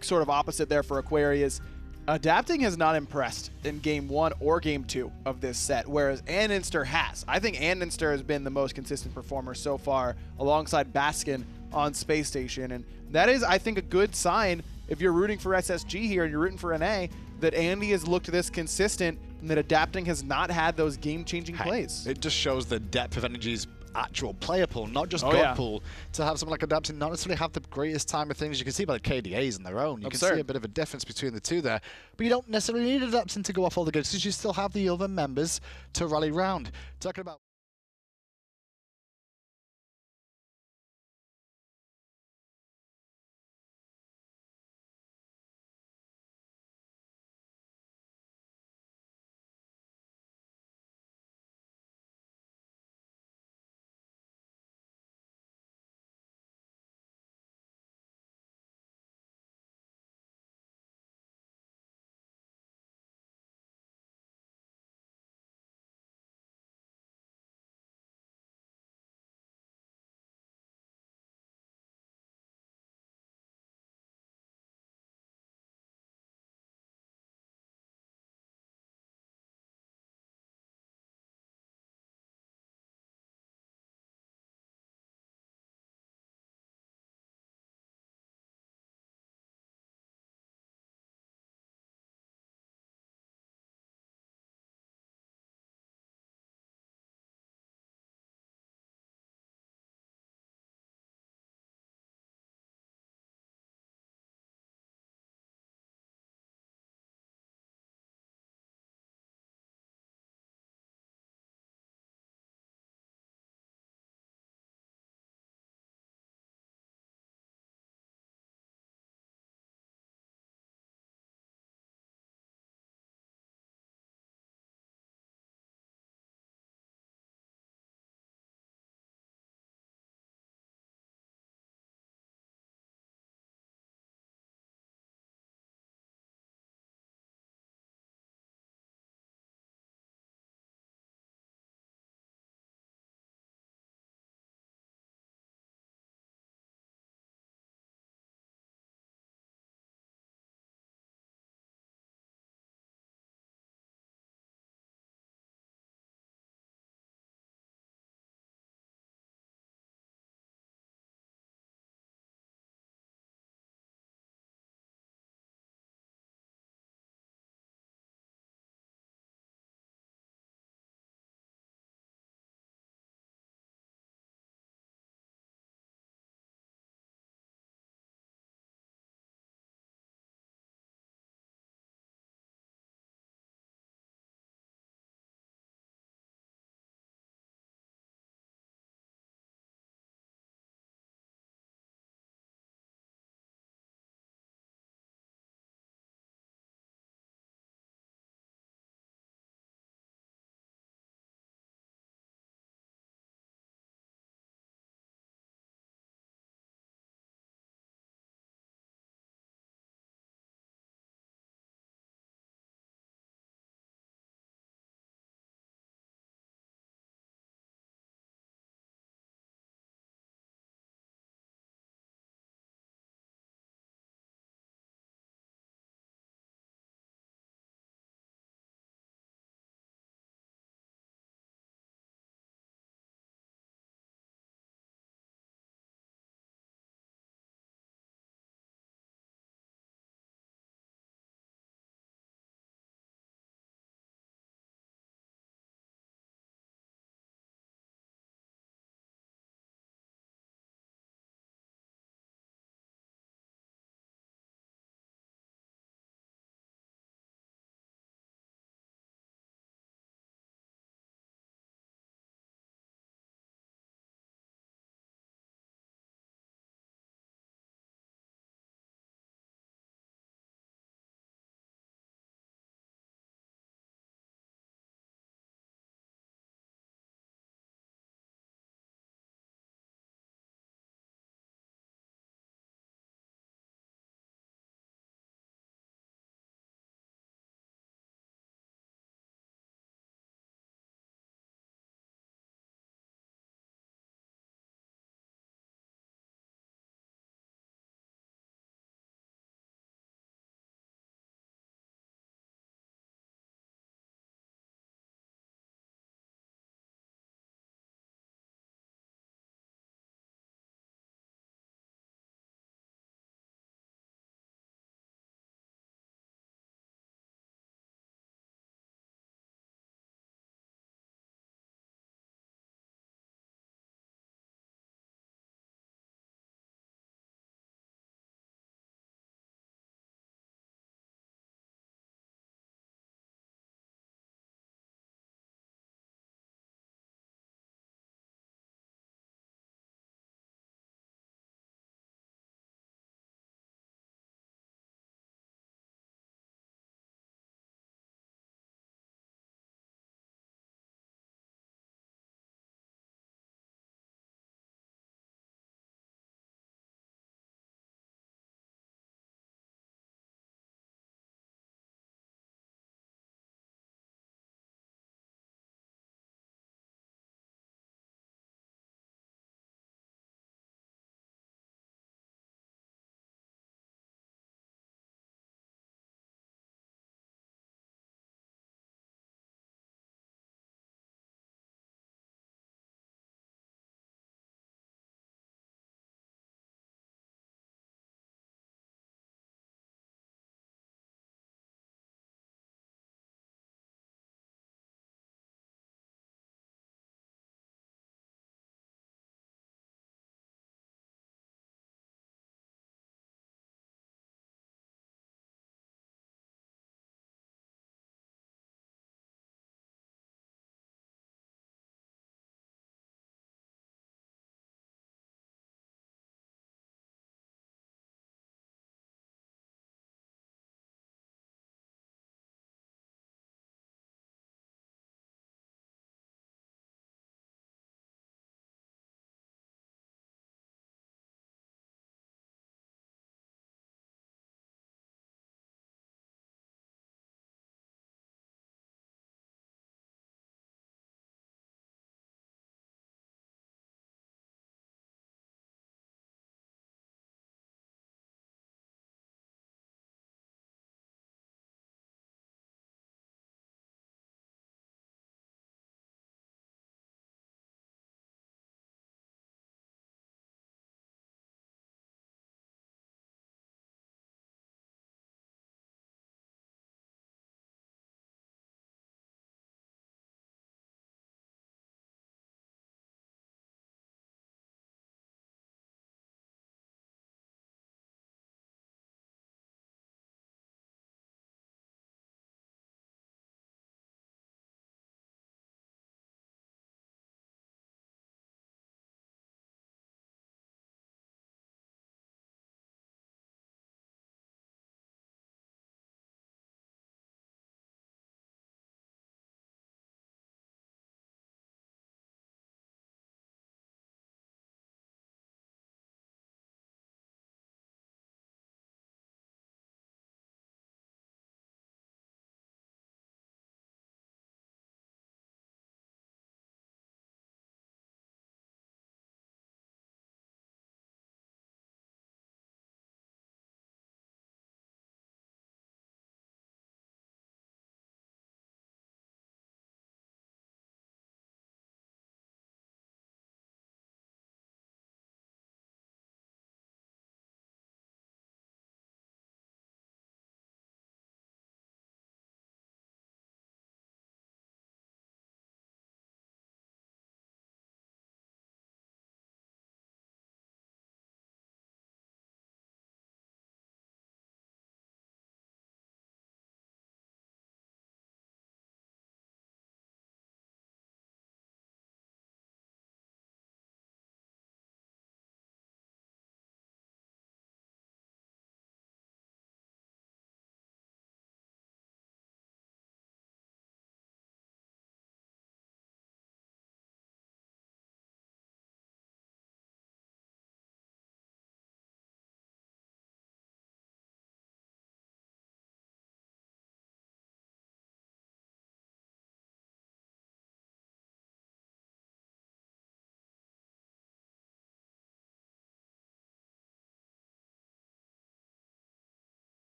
sort of opposite there for Aquarius. Adapting has not impressed in game 1 or game 2 of this set, whereas andinster has. I think andinster has been the most consistent performer so far alongside Baskin on Spacestation, and that is, I think, a good sign if you're rooting for SSG here and you're rooting for NA, that Andy has looked this consistent and that adapting has not had those game-changing plays. It just shows the depth of NRG's actual player pool, not just god pool. To have someone like adapting not necessarily have the greatest time of things. You can see by the KDAs in their own. You can see a bit of a difference between the two there. But you don't necessarily need adapting to go off all the goods because you still have the other members to rally round. Talking about